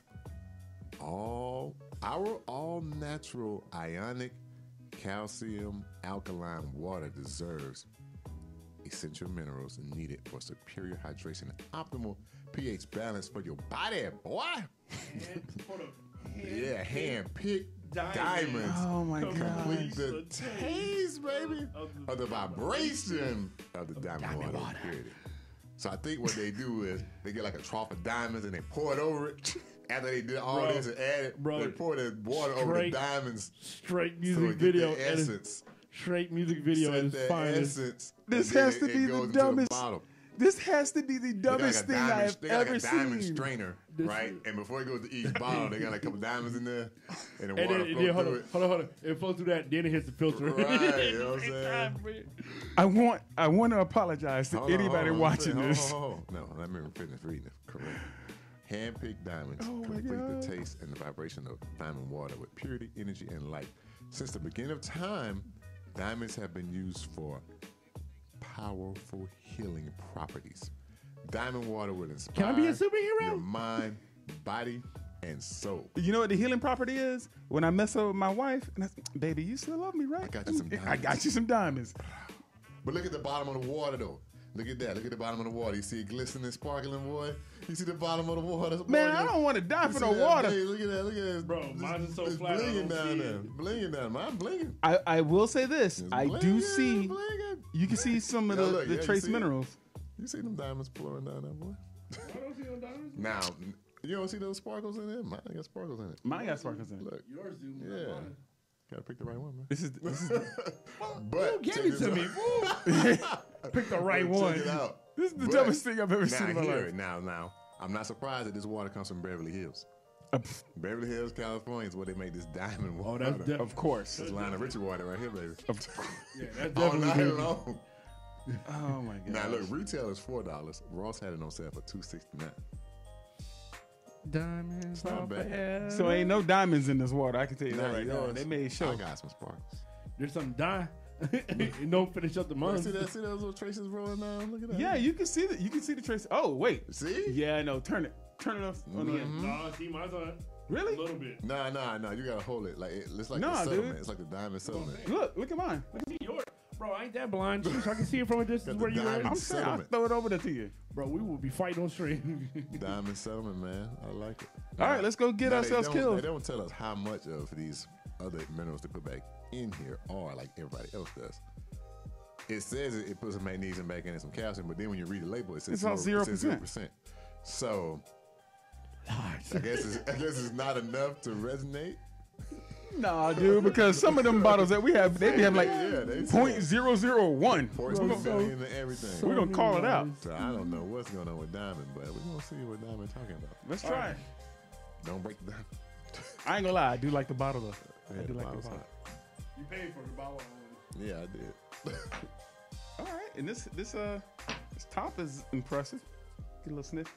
Our all natural ionic calcium alkaline water deserves essential minerals needed for superior hydration and optimal pH balance for your body, boy. Yeah, hand-picked diamonds. Oh my Complete god. the taste, baby, of the vibration of the diamond water. Period. So I think what they do is they get like a trough of diamonds and they pour it over it. After they did all this and added, they pour the water over the diamonds. Straight So music it get video. the essence. Straight music video Set at its the finest. essence. This and then has to it be goes the into dumbest. bottle. This has to be the They got dumbest thing I have they got ever like a diamond seen. strainer, right? And before it goes to each bottle, they got like a couple diamonds in there, and the And water then, flows hold through on, it. hold on. It flows through that, then it hits the filter. Right, you know what I'm saying? I want to apologize to Hold on, anybody hold on, watching hold on, this. hold on. No, let me finish reading it. Correct. Hand-picked diamonds Oh my complete God. the taste and the vibration of diamond water with purity, energy, and light. Since the beginning of time, diamonds have been used for powerful healing properties. Diamond water will inspire Can I be a superhero? your mind, body, and soap. You know what the healing property is? When I mess up with my wife, and baby, you still love me, right? I got you some diamonds. I got you some diamonds. But look at the bottom of the water, though. Look at that. Look at the bottom of the water. You see it glistening, sparkling, boy? You see the bottom of the water? Man, I don't want to die for no water. Hey, look at that. Look at that. Bro, mine is so it's flat, I blinging don't down see there. it. Blinging down. Mine blinging. I will say this. It's I do blinging, see, blinging. you can see some of Yeah, the, look, the yeah, you trace see it? minerals. You see them diamonds pouring down there, boy? I don't see no diamonds. Now, you don't see those sparkles in there? Mine got sparkles in it. Mine got sparkles in it. Look. Yours do. Yeah. Gotta pick the right one, man. This is But Give check it this to out. me. Pick the right one. Check it out. this is the But dumbest thing I've ever seen in my here life. it. Now, I'm not surprised that this water comes from Beverly Hills. Beverly Hills, California is where they make this diamond Oh, water. that's definitely. Of course. That's Lionel Richie water right here, baby. Yeah, that's All definitely. night good. long. Oh my god. Now look, retail is $4. Ross had it on sale for $2.69. Diamonds, not bad. So ain't no diamonds in this water. I can tell you Nah, that right you now. know, They made sure. I got some sparkles. There's some dye. And don't finish up the month. See those little traces rolling down? Look at that. Yeah, you can see that. You can see the trace. Oh wait. See? Yeah, no. Turn it off on the end. No, see, mine's on Really? a little bit. Nah. You gotta hold it. Like it's like Nah, the settlement. dude. It's like the diamond settlement. Look at mine. See yours. Bro, I ain't that blind. Jeez, I can see it from a distance Got where the you diamond at. I'm saying I'll settlement. throw it over there to you. Bro, we will be fighting on stream. Diamond settlement, man. I like it. All right, let's go get Now, ourselves They killed. don't tell us how much of these other minerals they put back in here are like everybody else does. It says it puts some magnesium back in and some calcium, but then when you read the label, it says It's all 0%. 0%. So I guess it's not enough to resonate. Nah, dude, because some of them bottles that we have, they be having like Yeah, they say .001. Ports We're with gonna- million and everything. We're gonna call it out. So I don't know what's going on with Diamond, but we're gonna see what Diamond talking about. Let's try it. Don't break the Diamond. I ain't gonna lie, I do like the bottle though. Yeah, I do like the bottle's bottle. hot. You paid for the bottle. Yeah, I did. All right, and this top is impressive. Get a little sniff.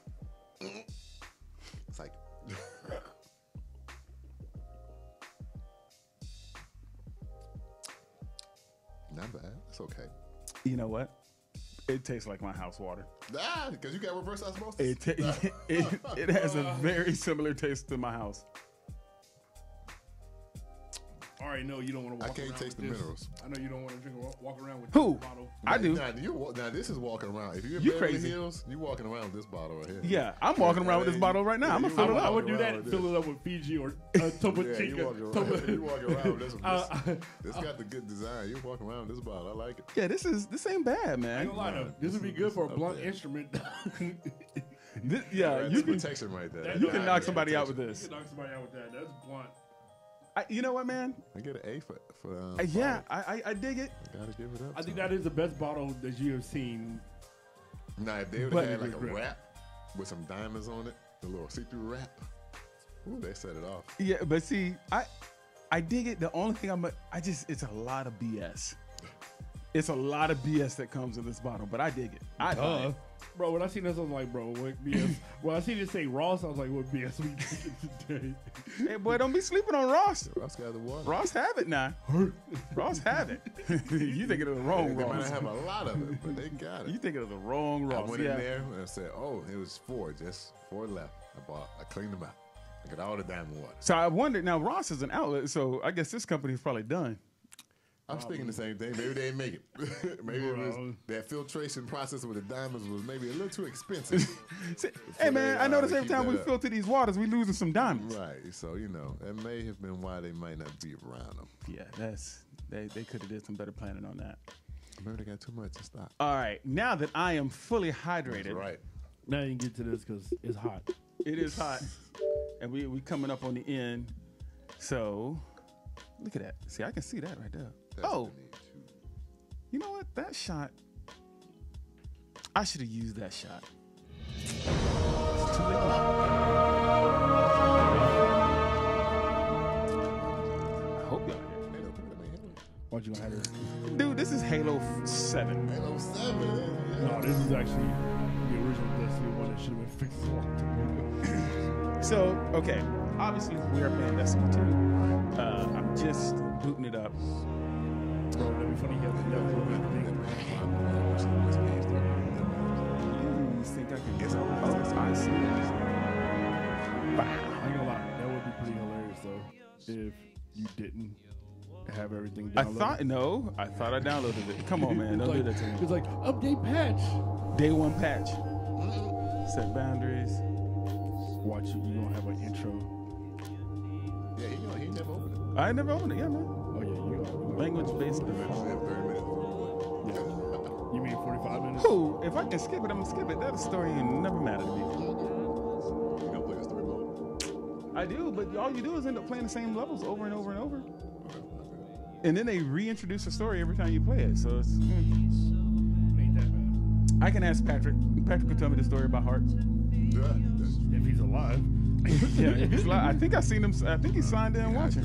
It's like not bad. It's okay. You know what? It tastes like my house water. Because you got reverse osmosis. It has a very similar taste to my house. All right, no, you don't want to I walk can't around taste with the this. minerals. I know you don't want to walk around with Who? this bottle. I do. Now this is walking around. If you're in You Beverly crazy. Hills, you walking around with this bottle right here. Yeah, I'm walking around with this bottle right now. I'm gonna fill it I up. would do that around and with fill it up with Fiji or Topo Yeah, you Chica. walking around. You walking around with this. I This got the good design. You walking around with this bottle. I like it. Yeah, this ain't bad, ain't man. gonna lie though, this would be good for a up blunt there. instrument. Yeah, That's you can protection right there. That- you can knock Yeah, somebody out with You this. can knock somebody out with that. That's blunt. You know what, man? I get an A for Yeah, bottle. I dig it. Gotta give it up. I think to that is the best bottle that you have seen. Now, if they would But- have had like a Grip. wrap with some diamonds on it, a little see-through wrap, ooh, they set it off. Yeah, but see, I dig it. The only thing it's a lot of BS. It's a lot of BS that comes in this bottle, but I dig it. I buy it. Bro, when I seen this, I was like, bro, what BS? When I seen it say Ross, I was like, what BS we drinking today? Hey, boy, don't be sleeping on Ross. Ross got the water. Ross have it now. Ross have it. You thinking of the wrong They might Ross. not have a lot of it, but they got You it. thinking of the wrong I Ross. went Yeah. in there and I said, oh, it was just four left. I cleaned them out. I got all the diamond water. So I wondered, now Ross is an outlet, so I guess this company's probably done. I'm thinking the same thing. Maybe they didn't make it. Maybe it was Bro. that filtration process with the diamonds was maybe a little too expensive. Hey man, I notice they every keep time that we up. filter these waters, we losing some diamonds. Right. So, that may have been why they might not be around them. Yeah, they could have did some better planning on that. Maybe they got too much to stop. All right, now that I am fully hydrated, Right. Now you can get to this because it's hot. it is hot, and we coming up on the end. So look at that. See, I can see that right there. That's Oh, what they need to- you know what? That shot, I should have used that shot. It's too late. I hope y'all hear. What you gonna have this? Dude, this is Halo 7. Halo 7. No, this is actually the original Destiny one that should have been fixed a long time ago. So, okay, obviously we are playing Destiny 2. I'm just booting it up. Bro, that'd be funny. You You think I can get some? Oh, I see. I ain't gonna lie. if you didn't have everything I downloaded? I thought I downloaded it. Come on, man. Don't do that to me. It's like update patch. Day one patch. Set boundaries. Watch it. You don't have an intro. Yeah, he never opened it. I never opened it. Yeah, man. Oh yeah, you Language based. We have 30 minutes. You mean 45 minutes? Ooh, if I can skip it, I'm gonna skip it. That story ain't never mattered to me. You gotta play the story mode. I do, but all you do is end up playing the same levels over and over and over. And then they reintroduce the story every time you play it. So it's. Ain't that bad. I can ask Patrick. Patrick can tell me the story by heart. Yeah, If he's alive. Yeah, if he's live. I think I seen him. I think he signed in watching.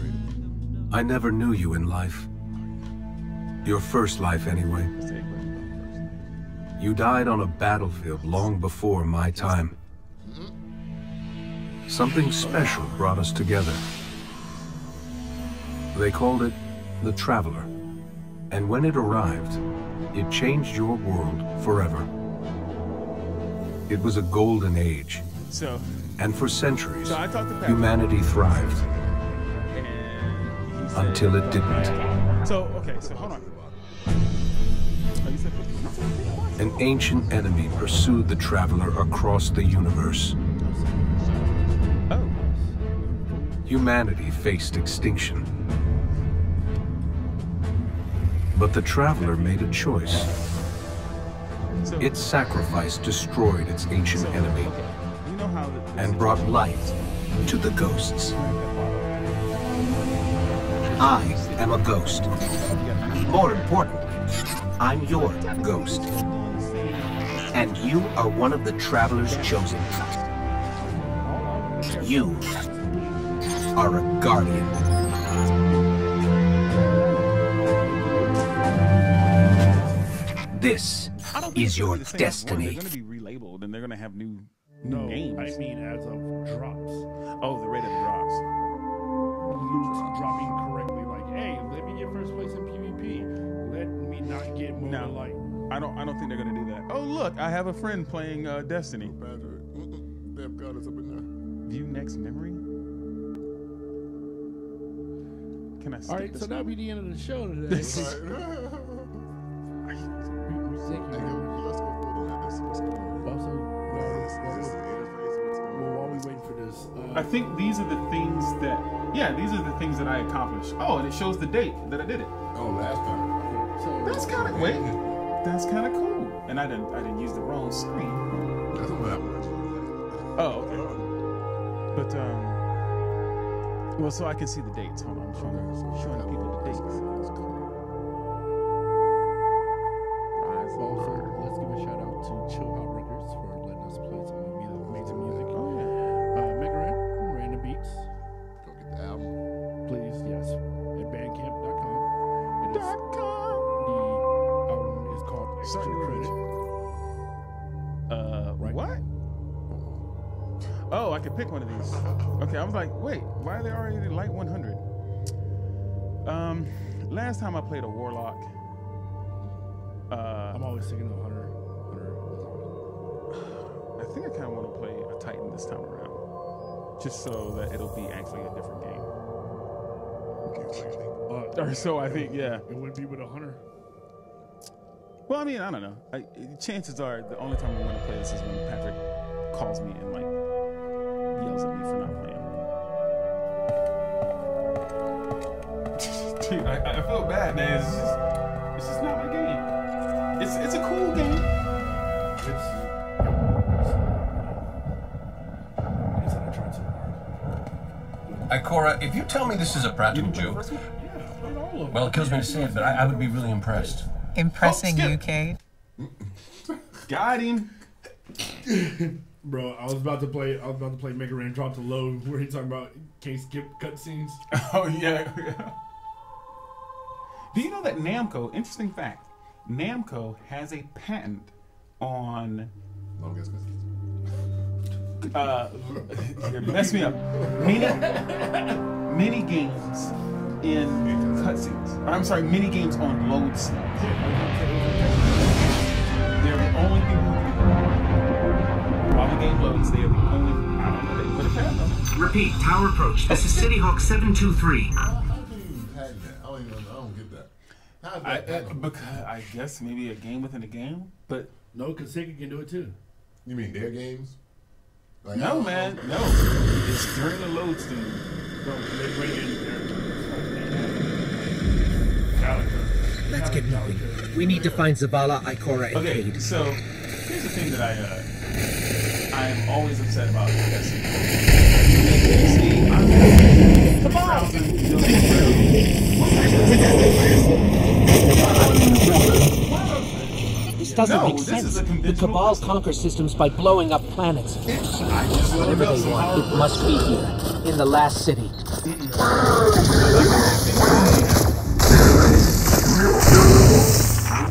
I never knew you in life. Your first life, anyway. You died on a battlefield long before my time. Something special brought us together. They called it the Traveler. And when it arrived, it changed your world forever. It was a golden age. So, And for centuries, so I talked to Patrick. humanity thrived And he said, until it didn't. So, okay, so hold on. Oh, you said 50? An ancient enemy pursued the Traveler across the universe. Oh. Humanity faced extinction. But the Traveler made a choice. So, Its sacrifice destroyed its ancient enemy okay. You know how and brought light to the ghosts. I am a ghost. More importantly, I'm your ghost. And you are one of the Traveler's chosen. You are a guardian. This I don't think is it's gonna your be the same as one. destiny. They're going to be relabeled and they're going to have new No, names. I mean as of drops. Oh, the rate of drops. Loot dropping correctly, like, hey, let me get first place in PvP. Let me not get more No. light. I don't think they're going to do that. Oh, look, I have a friend playing Destiny. Patrick. Damn God is up in there. View next memory. Can I skip All right, this so that'll one? be the end of the show today. Hey, Thank you. yo, let's go for the what's going on? Also, Is this the interface? What's going well, on? while we waiting for this, I think these are the things that, these are the things that I accomplished. Oh, and it shows the date that I did it. Oh, last time. so That's kind of, wait, that's kind of cool. And I didn't use the wrong screen. That's what happened. Oh, okay. But, well, so I can see the dates. Hold on, I'm showing people the dates. also, let's give a shout out to Chill Hop Records for letting us play some amazing music. Oh, yeah. Megaran, Random Beats, Go get the album. please, yes, at bandcamp.com. It is, .com. the album is called Extra Sorry, Credit. Right. What? Oh, I could pick one of these. Okay, I was like, wait, why are they already light 100? Last time I played a Warlock. I'm always thinking of Hunter. I think I kind of want to play a Titan this time around, just so that it'll be actually a different game. Or so I think, yeah. It would be with a Hunter. Well, I mean, I don't know. Chances are the only time I'm going to play this is when Patrick calls me and like yells at me for not playing. Dude, I feel bad, man. It's just not my game. It's a cool game. Ikora, if you tell me this is a practical joke, well, it kills me to say it, but I would be really impressed. Impressing skip. you, Cade. Got him. Bro, I was about to play Mega Ran Drop to Load where he's talking about can't skip cutscenes. Oh yeah. Do you know that Namco? Interesting fact. Namco has a patent on. Longest Mess me up. Mini games in cutscenes. I'm sorry, mini games on load scenes. They're the only people who can do it. While the game loads, they are the only people who can do Repeat, tower approach. This is City Hawk 723. How do you patent that? I don't get that. How's that patent? Because I guess maybe a game within a game, but No, because Sega can do it too. You mean their games? Like, no, man, no. It's during the load stream. No, they bring in their Let's get moving. We need to find Zavala, Ikora, and Okay, Cade. so here's the thing that I'm always upset about. This doesn't make sense. The Cabal conquers systems by blowing up planets. Whatever they want, it must be here, in the last city.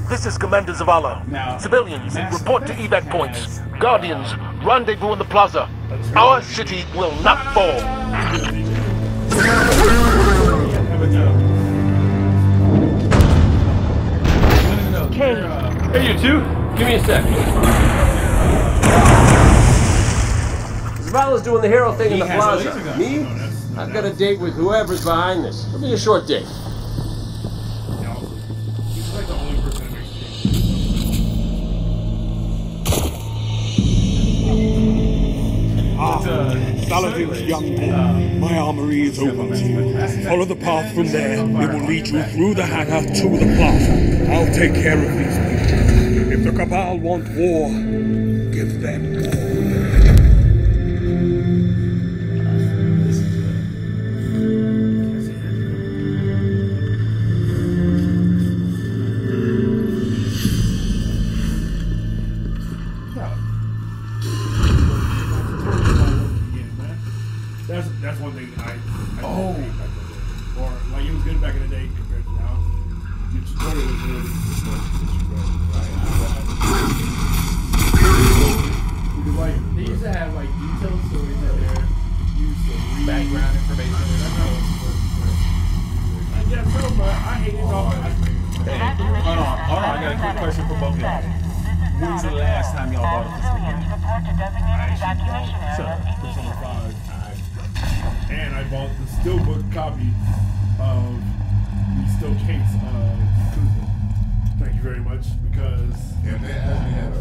This is Commander Zavala. Civilians, report to evac points. Guardians, rendezvous in the plaza. Our city will not fall. Hey, you two, give me a sec. Zavala's doing the hero thing in the plaza. Me? I've got a date with whoever's behind this. It'll be a short date. He's like the only person that makes Saladin's young men, my armory is open to you. Follow the path from there. It will lead you through the hangar to the plaza. I'll take care of these people. If the Cabal want war, give them war. That's one thing I hate back in the day. Or like it was good back in the day compared to now. Your tutorial was really good since you read. Because like they used to have like detailed stories that they're used to read Background information. I guess so, but I hate it all. Hey, hold on. I got a quick question for both of y'all. When's the last time y'all bought a physical game? And I bought the steelbook copy of the still case of Yakuza. Thank you very much, because Yeah, they actually had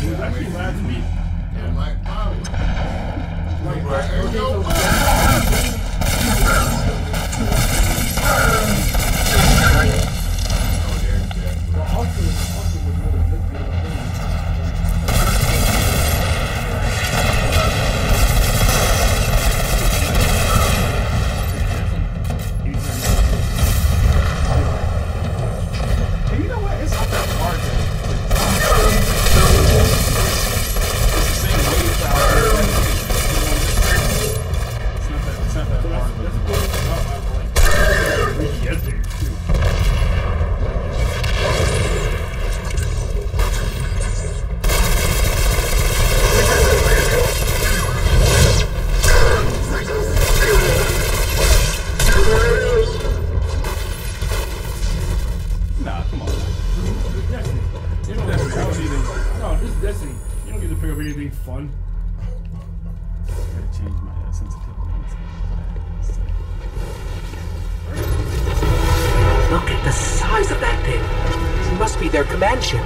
it was actually last week. I'm like, wow. And you know what? It's not that hard to. It's the same wave out there. It's not that hard. Nah, come on. Destiny. You don't get to pick up anything. No, this is Destiny. You don't get to pick up anything fun. I gotta change my sensitivity. Look at the size of that thing. It must be their command ship.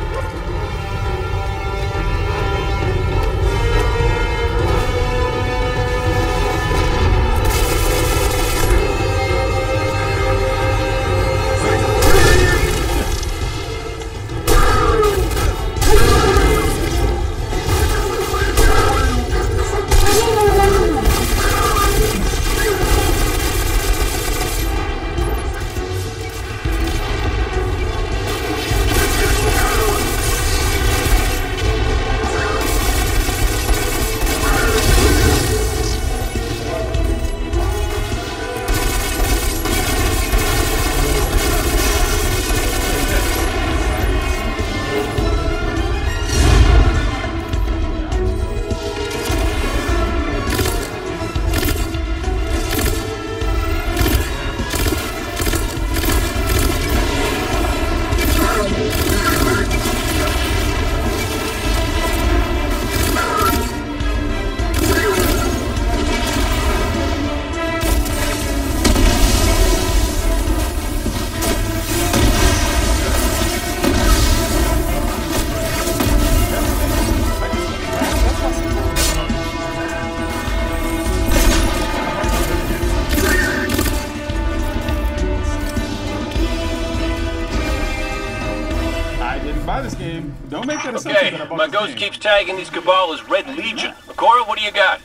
Don't make that assumption Okay, that I bought my this ghost game. keeps tagging these Cabal as Red Legion. Akora, what do you got?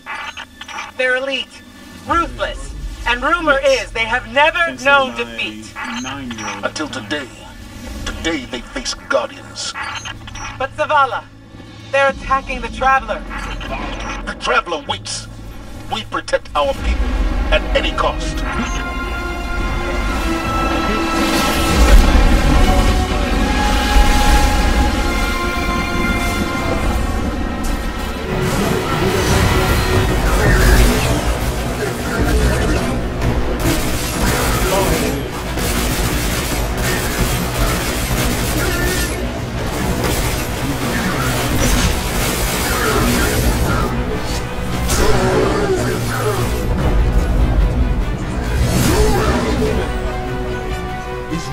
They're elite, ruthless, and rumor is they have never known defeat. Until today. Today they face Guardians. But Zavala, they're attacking the Traveler. The Traveler waits. We protect our people at any cost.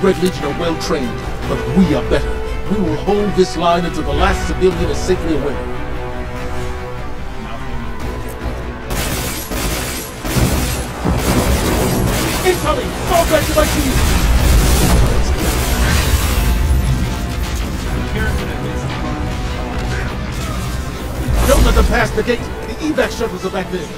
Red Legion are well trained, but we are better. We will hold this line until the last civilian is safely away. Incoming! Fall back to my team! Don't let them pass the gate! The evac shuttles are back there!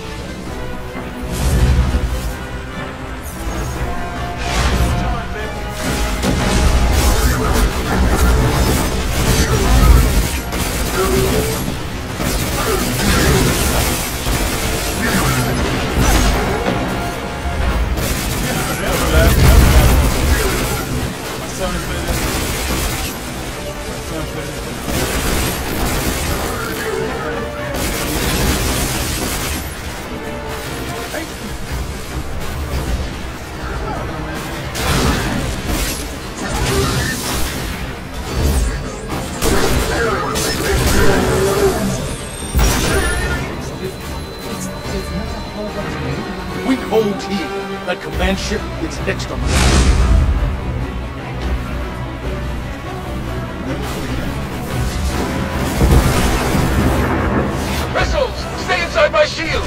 We hold here. That command ship is next on the list. Vessels, stay inside my shield!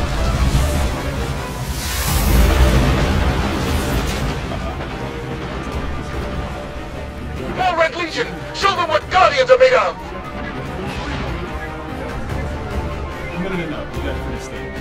More Red Legion! Show them what Guardians are made of! No, you gotta finish that.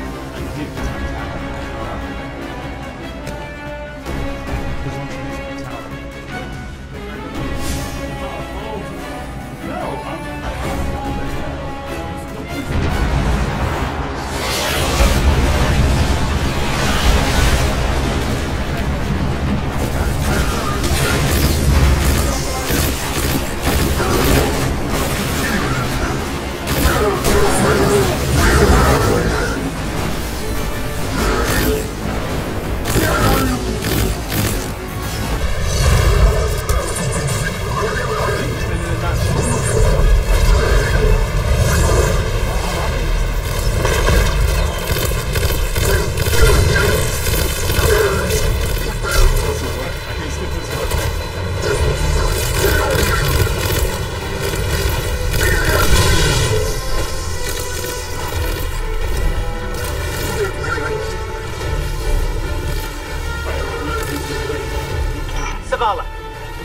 Zavala,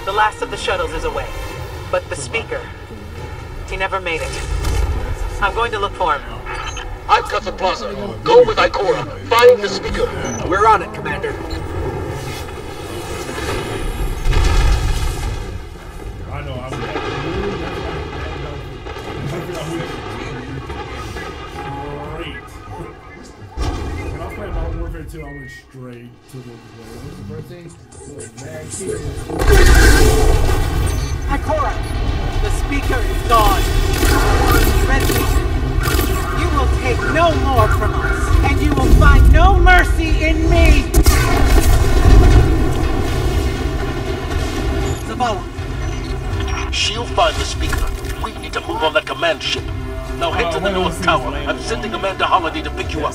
the last of the shuttles is away. But the speaker, he never made it. I'm going to look for him. I've got the plaza. Go with Ikora. Find the speaker. We're on it, Commander. I know, I'm great. When I was playing Modern Warfare 2, I went straight to the what's the first thing? Ikora, the speaker is gone. Red Legion, you will take no more from us, and you will find no mercy in me. Zavala. She'll find the speaker. We need to move on that command ship. Now head to the North Tower. I'm sending Amanda Holiday to pick you up.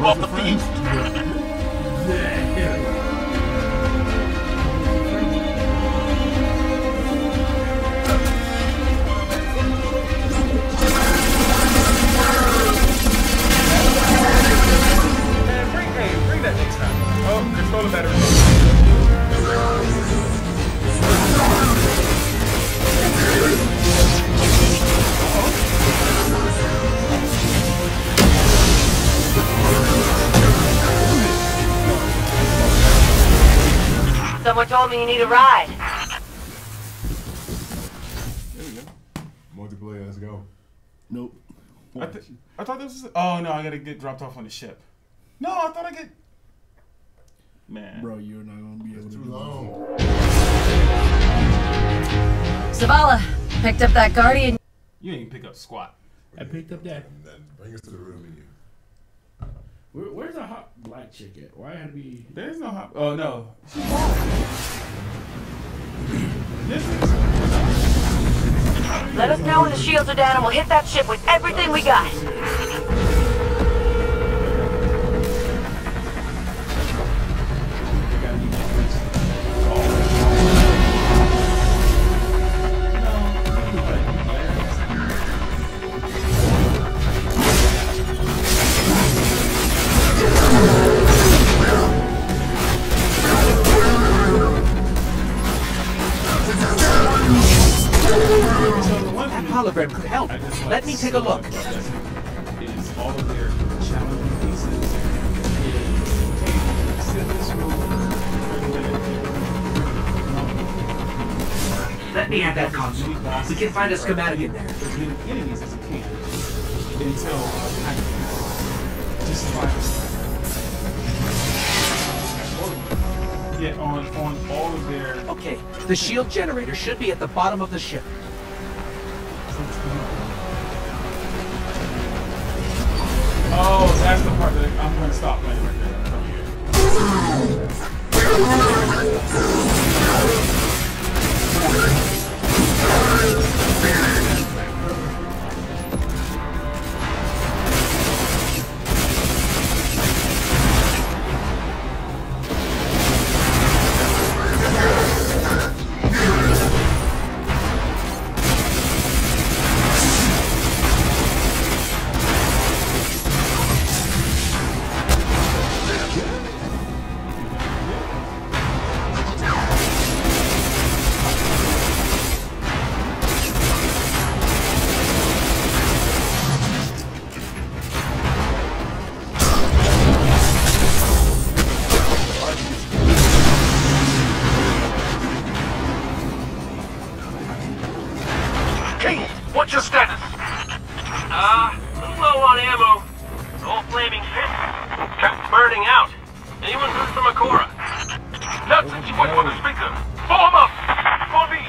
you off the field. Bring that next time. Oh, controller battery. Someone told me you need a ride. There we go. Multiplayer, let's go. Nope. I thought this was. Oh no, I gotta get dropped off on the ship. No, I thought I get. Man, bro, you're not gonna be able to. Too long. Zavala, picked up that Guardian. You didn't pick up squat. I picked up that. Bring us to the real menu. Where's the hot black chick at? Why had to be? There's no hot. Oh no. Let us know when the shields are down and we'll hit that ship with everything we got. That hologram could help. Let me take a look. Is all of their challenging pieces. Let me have that console. We can find a schematic in there. As many enemies as you can until just yeah, on all of their. Okay, the shield generator should be at the bottom of the ship. Oh, that's the part that I'm going to stop playing right What's your status? Little low on ammo. The whole flaming pit kept burning out. Anyone heard from Akora? Nuts, she went for the speaker. Form up! For me!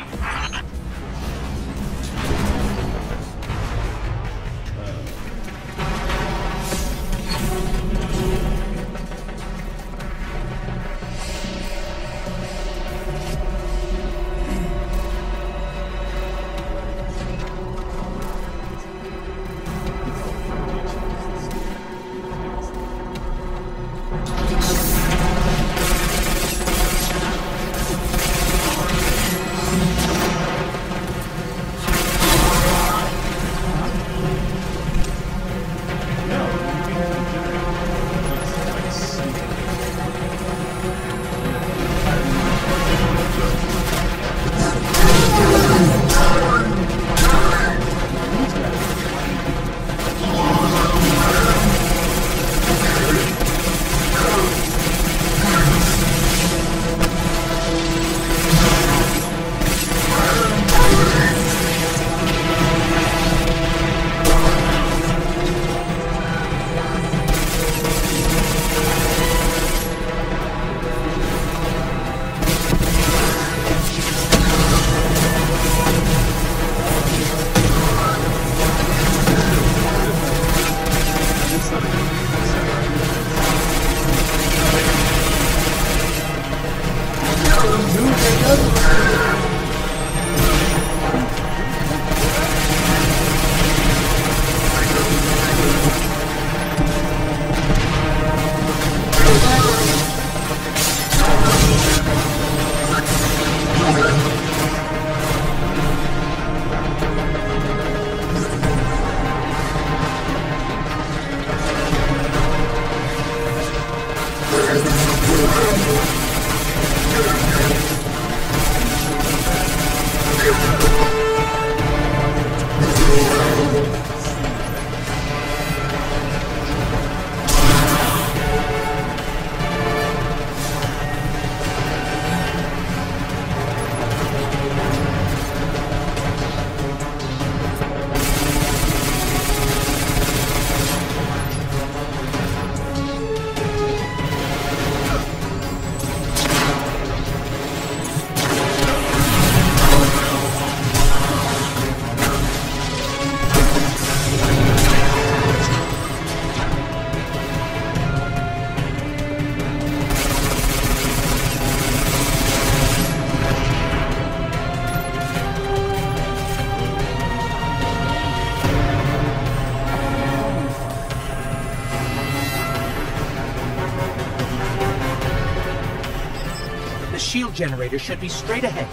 shield generator should be straight ahead.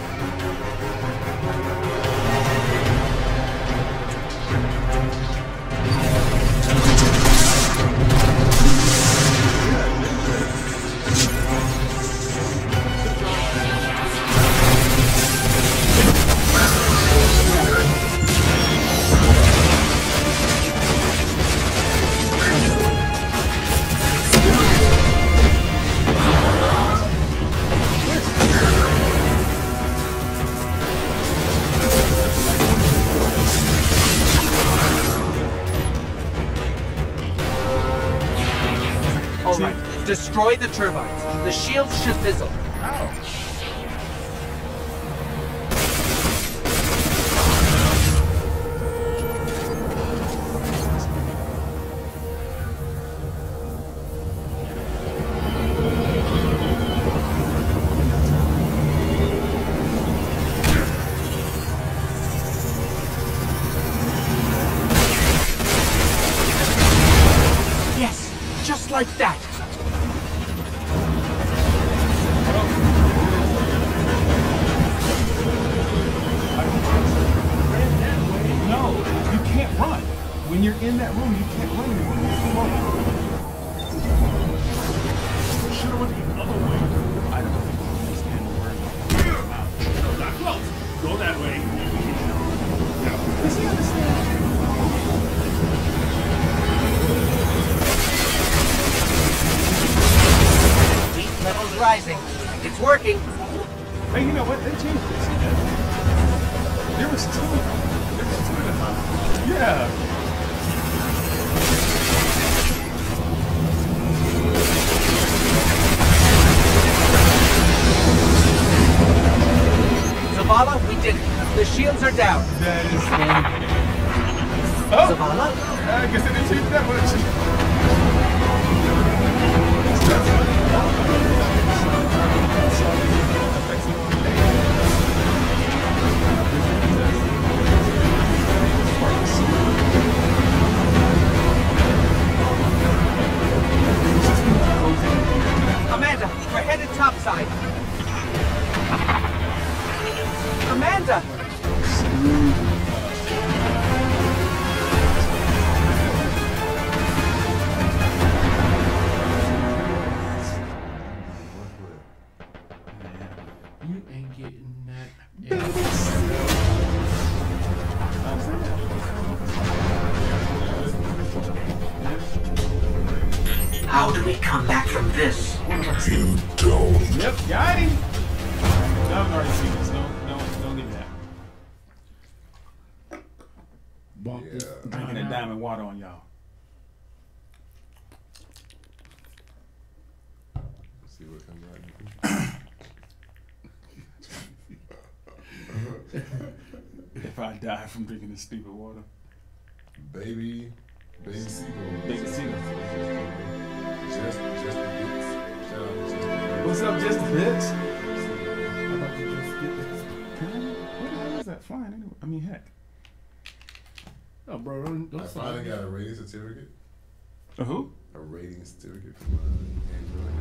Destroy the turbines. The shields should fizzle. Yes, just like that. When you're in that room, you can't run anymore. Should have went the other way. I don't understand the word. Not close. Go that way. Does he understand? Heat level's rising. It's working. Hey, you know what? They changed this. There was two. Yeah. Zavala, we did it. The shields are down. That is funny. Oh! Zavala? I guess they didn't change that much. Amanda, we're headed topside. Amanda! You ain't getting that. How do we come back from this? You don't. Yep, got him. No, I've already seen this. Don't give me that. Drinking that diamond water on y'all. Let's see what comes out. If I die from drinking this stupid water. Baby Seagull. Baby Seagull. Just the bits. Shout out to Just the Bits. What's up, Just the Bits? How about you just get this? What the hell is that flying anyway? I mean, heck. Oh, bro, don't I finally got a rating certificate. A who? A rating certificate from Android.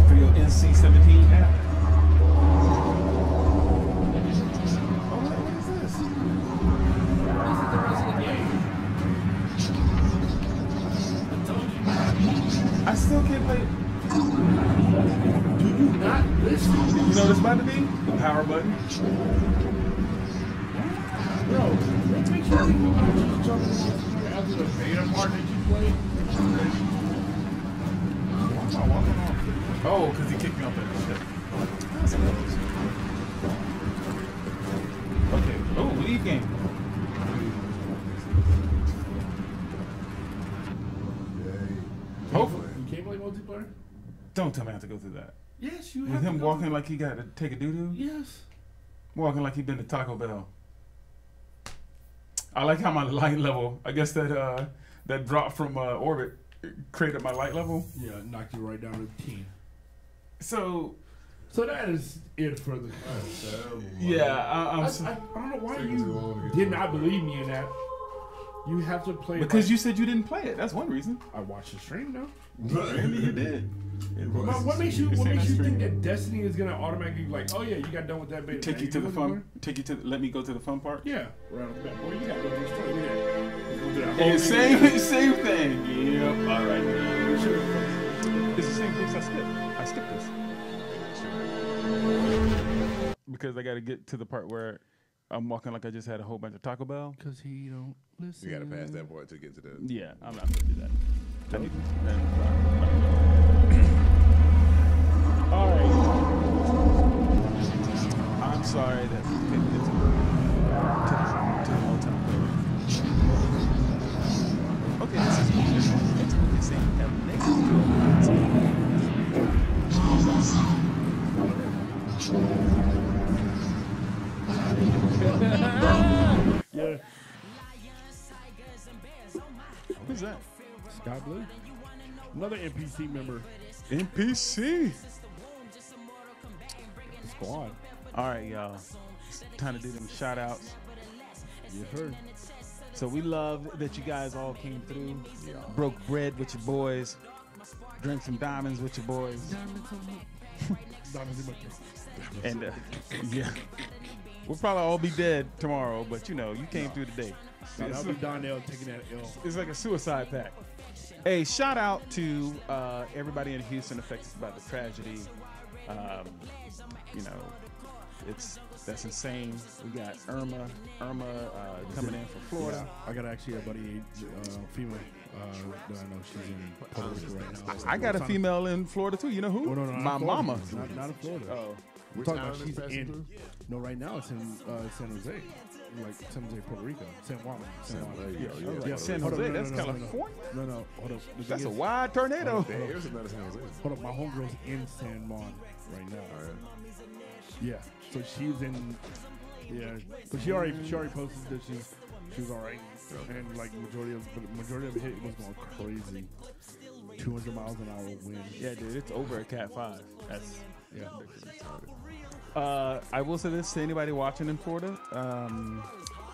For your NC-17 app? I still can't play it. Do you not listen? You know what it's about to be? The power button. Bro, what makes you think about just jumping after the beta part that you played? Oh, because he kicked me off that shit. Okay. Oh, lead game. Hopefully. You can't play multiplayer? Don't tell me I have to go through that. Yes, you With have him to walking like he got to take a doo-doo? Yes. Walking like he been to Taco Bell. I like how my light level, I guess that that drop from orbit created my light level. Yeah, knocked you right down to 10. So that is it for the... yeah, I don't know why you did not believe me in that. You have to play because you said you didn't play it. That's one reason. I watched the stream though. Maybe you did. What makes you think that Destiny is gonna automatically like? Oh yeah, you got done with that beta. Take you to the fun. Take you to. Let me go to the fun part. Yeah. Right off the bat. Well, you got to go to the story. Yeah, same thing. Yep. All right. It's the same place I skipped this because I got to get to the part where I'm walking like I just had a whole bunch of Taco Bell. Because he don't listen. You got to pass that part to get to the. Yeah, I'm not gonna do that. All right. I'm sorry that we couldn't get to the hotel. Okay, this is it's saying we have Yeah. Who's that? Sky Blue. Another NPC member. NPC. Squad. All right, y'all. It's time to do them shout outs. You heard. So we love that you guys all came through. Broke bread with your boys. Drank some diamonds with your boys. And yeah. We'll probably all be dead tomorrow, but you know, you came through today. That'll be Donnell taking that L. It's like a suicide pact. Hey, shout out to everybody in Houston affected by the tragedy. You know, that's insane. We got Irma coming in from Florida. Yeah, I got actually a buddy, female, that I know she's in Puerto Rico right now. I got a female in Florida too. You know who? Oh, no, my mama. Not in Florida. Oh, we're talking about she's in. No, right now it's in San Jose. Like San Jose, Puerto Rico. San Juan. Yeah, San Jose. That's California. No. Hold up. That's a wide tornado. Hold up. My homegirl's in San Juan right now. Yeah. So she's in. Yeah. But she already posted that she's all right. And like majority of the hit was going crazy. 200 miles an hour wind. Yeah, dude. It's over at Cat 5. That's yeah. I will say this to anybody watching in Florida.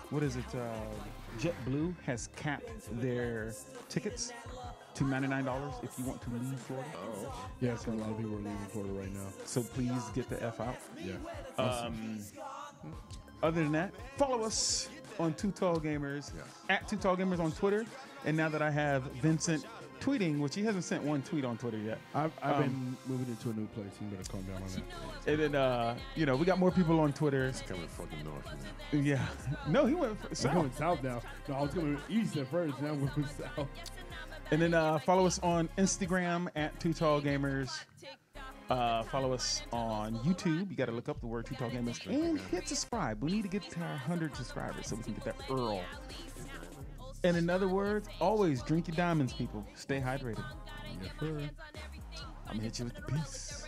What is it? JetBlue has capped their tickets to $99 if you want to leave Florida. Oh. Yeah, so a lot of people are leaving Florida right now. So please get the F out. Yeah. Other than that, follow us on 2TallGamers, at 2TallGamers on Twitter. And now that I have Vincent tweeting, which he hasn't sent one tweet on Twitter yet. I've been moving into a new place. You better calm down on that. And then, you know, we got more people on Twitter. He's coming fucking north now. Yeah. No, he went south. I'm going south now. No, I was going east at first. Now we're going south. And then follow us on Instagram at 2TallGamers. Follow us on YouTube. You got to look up the word 2TallGamers and hit subscribe. We need to get to our 100 subscribers so we can get that Earl. And in other words, always drink your diamonds, people. Stay hydrated. Yes, sir. I'm going to hit you with the peace.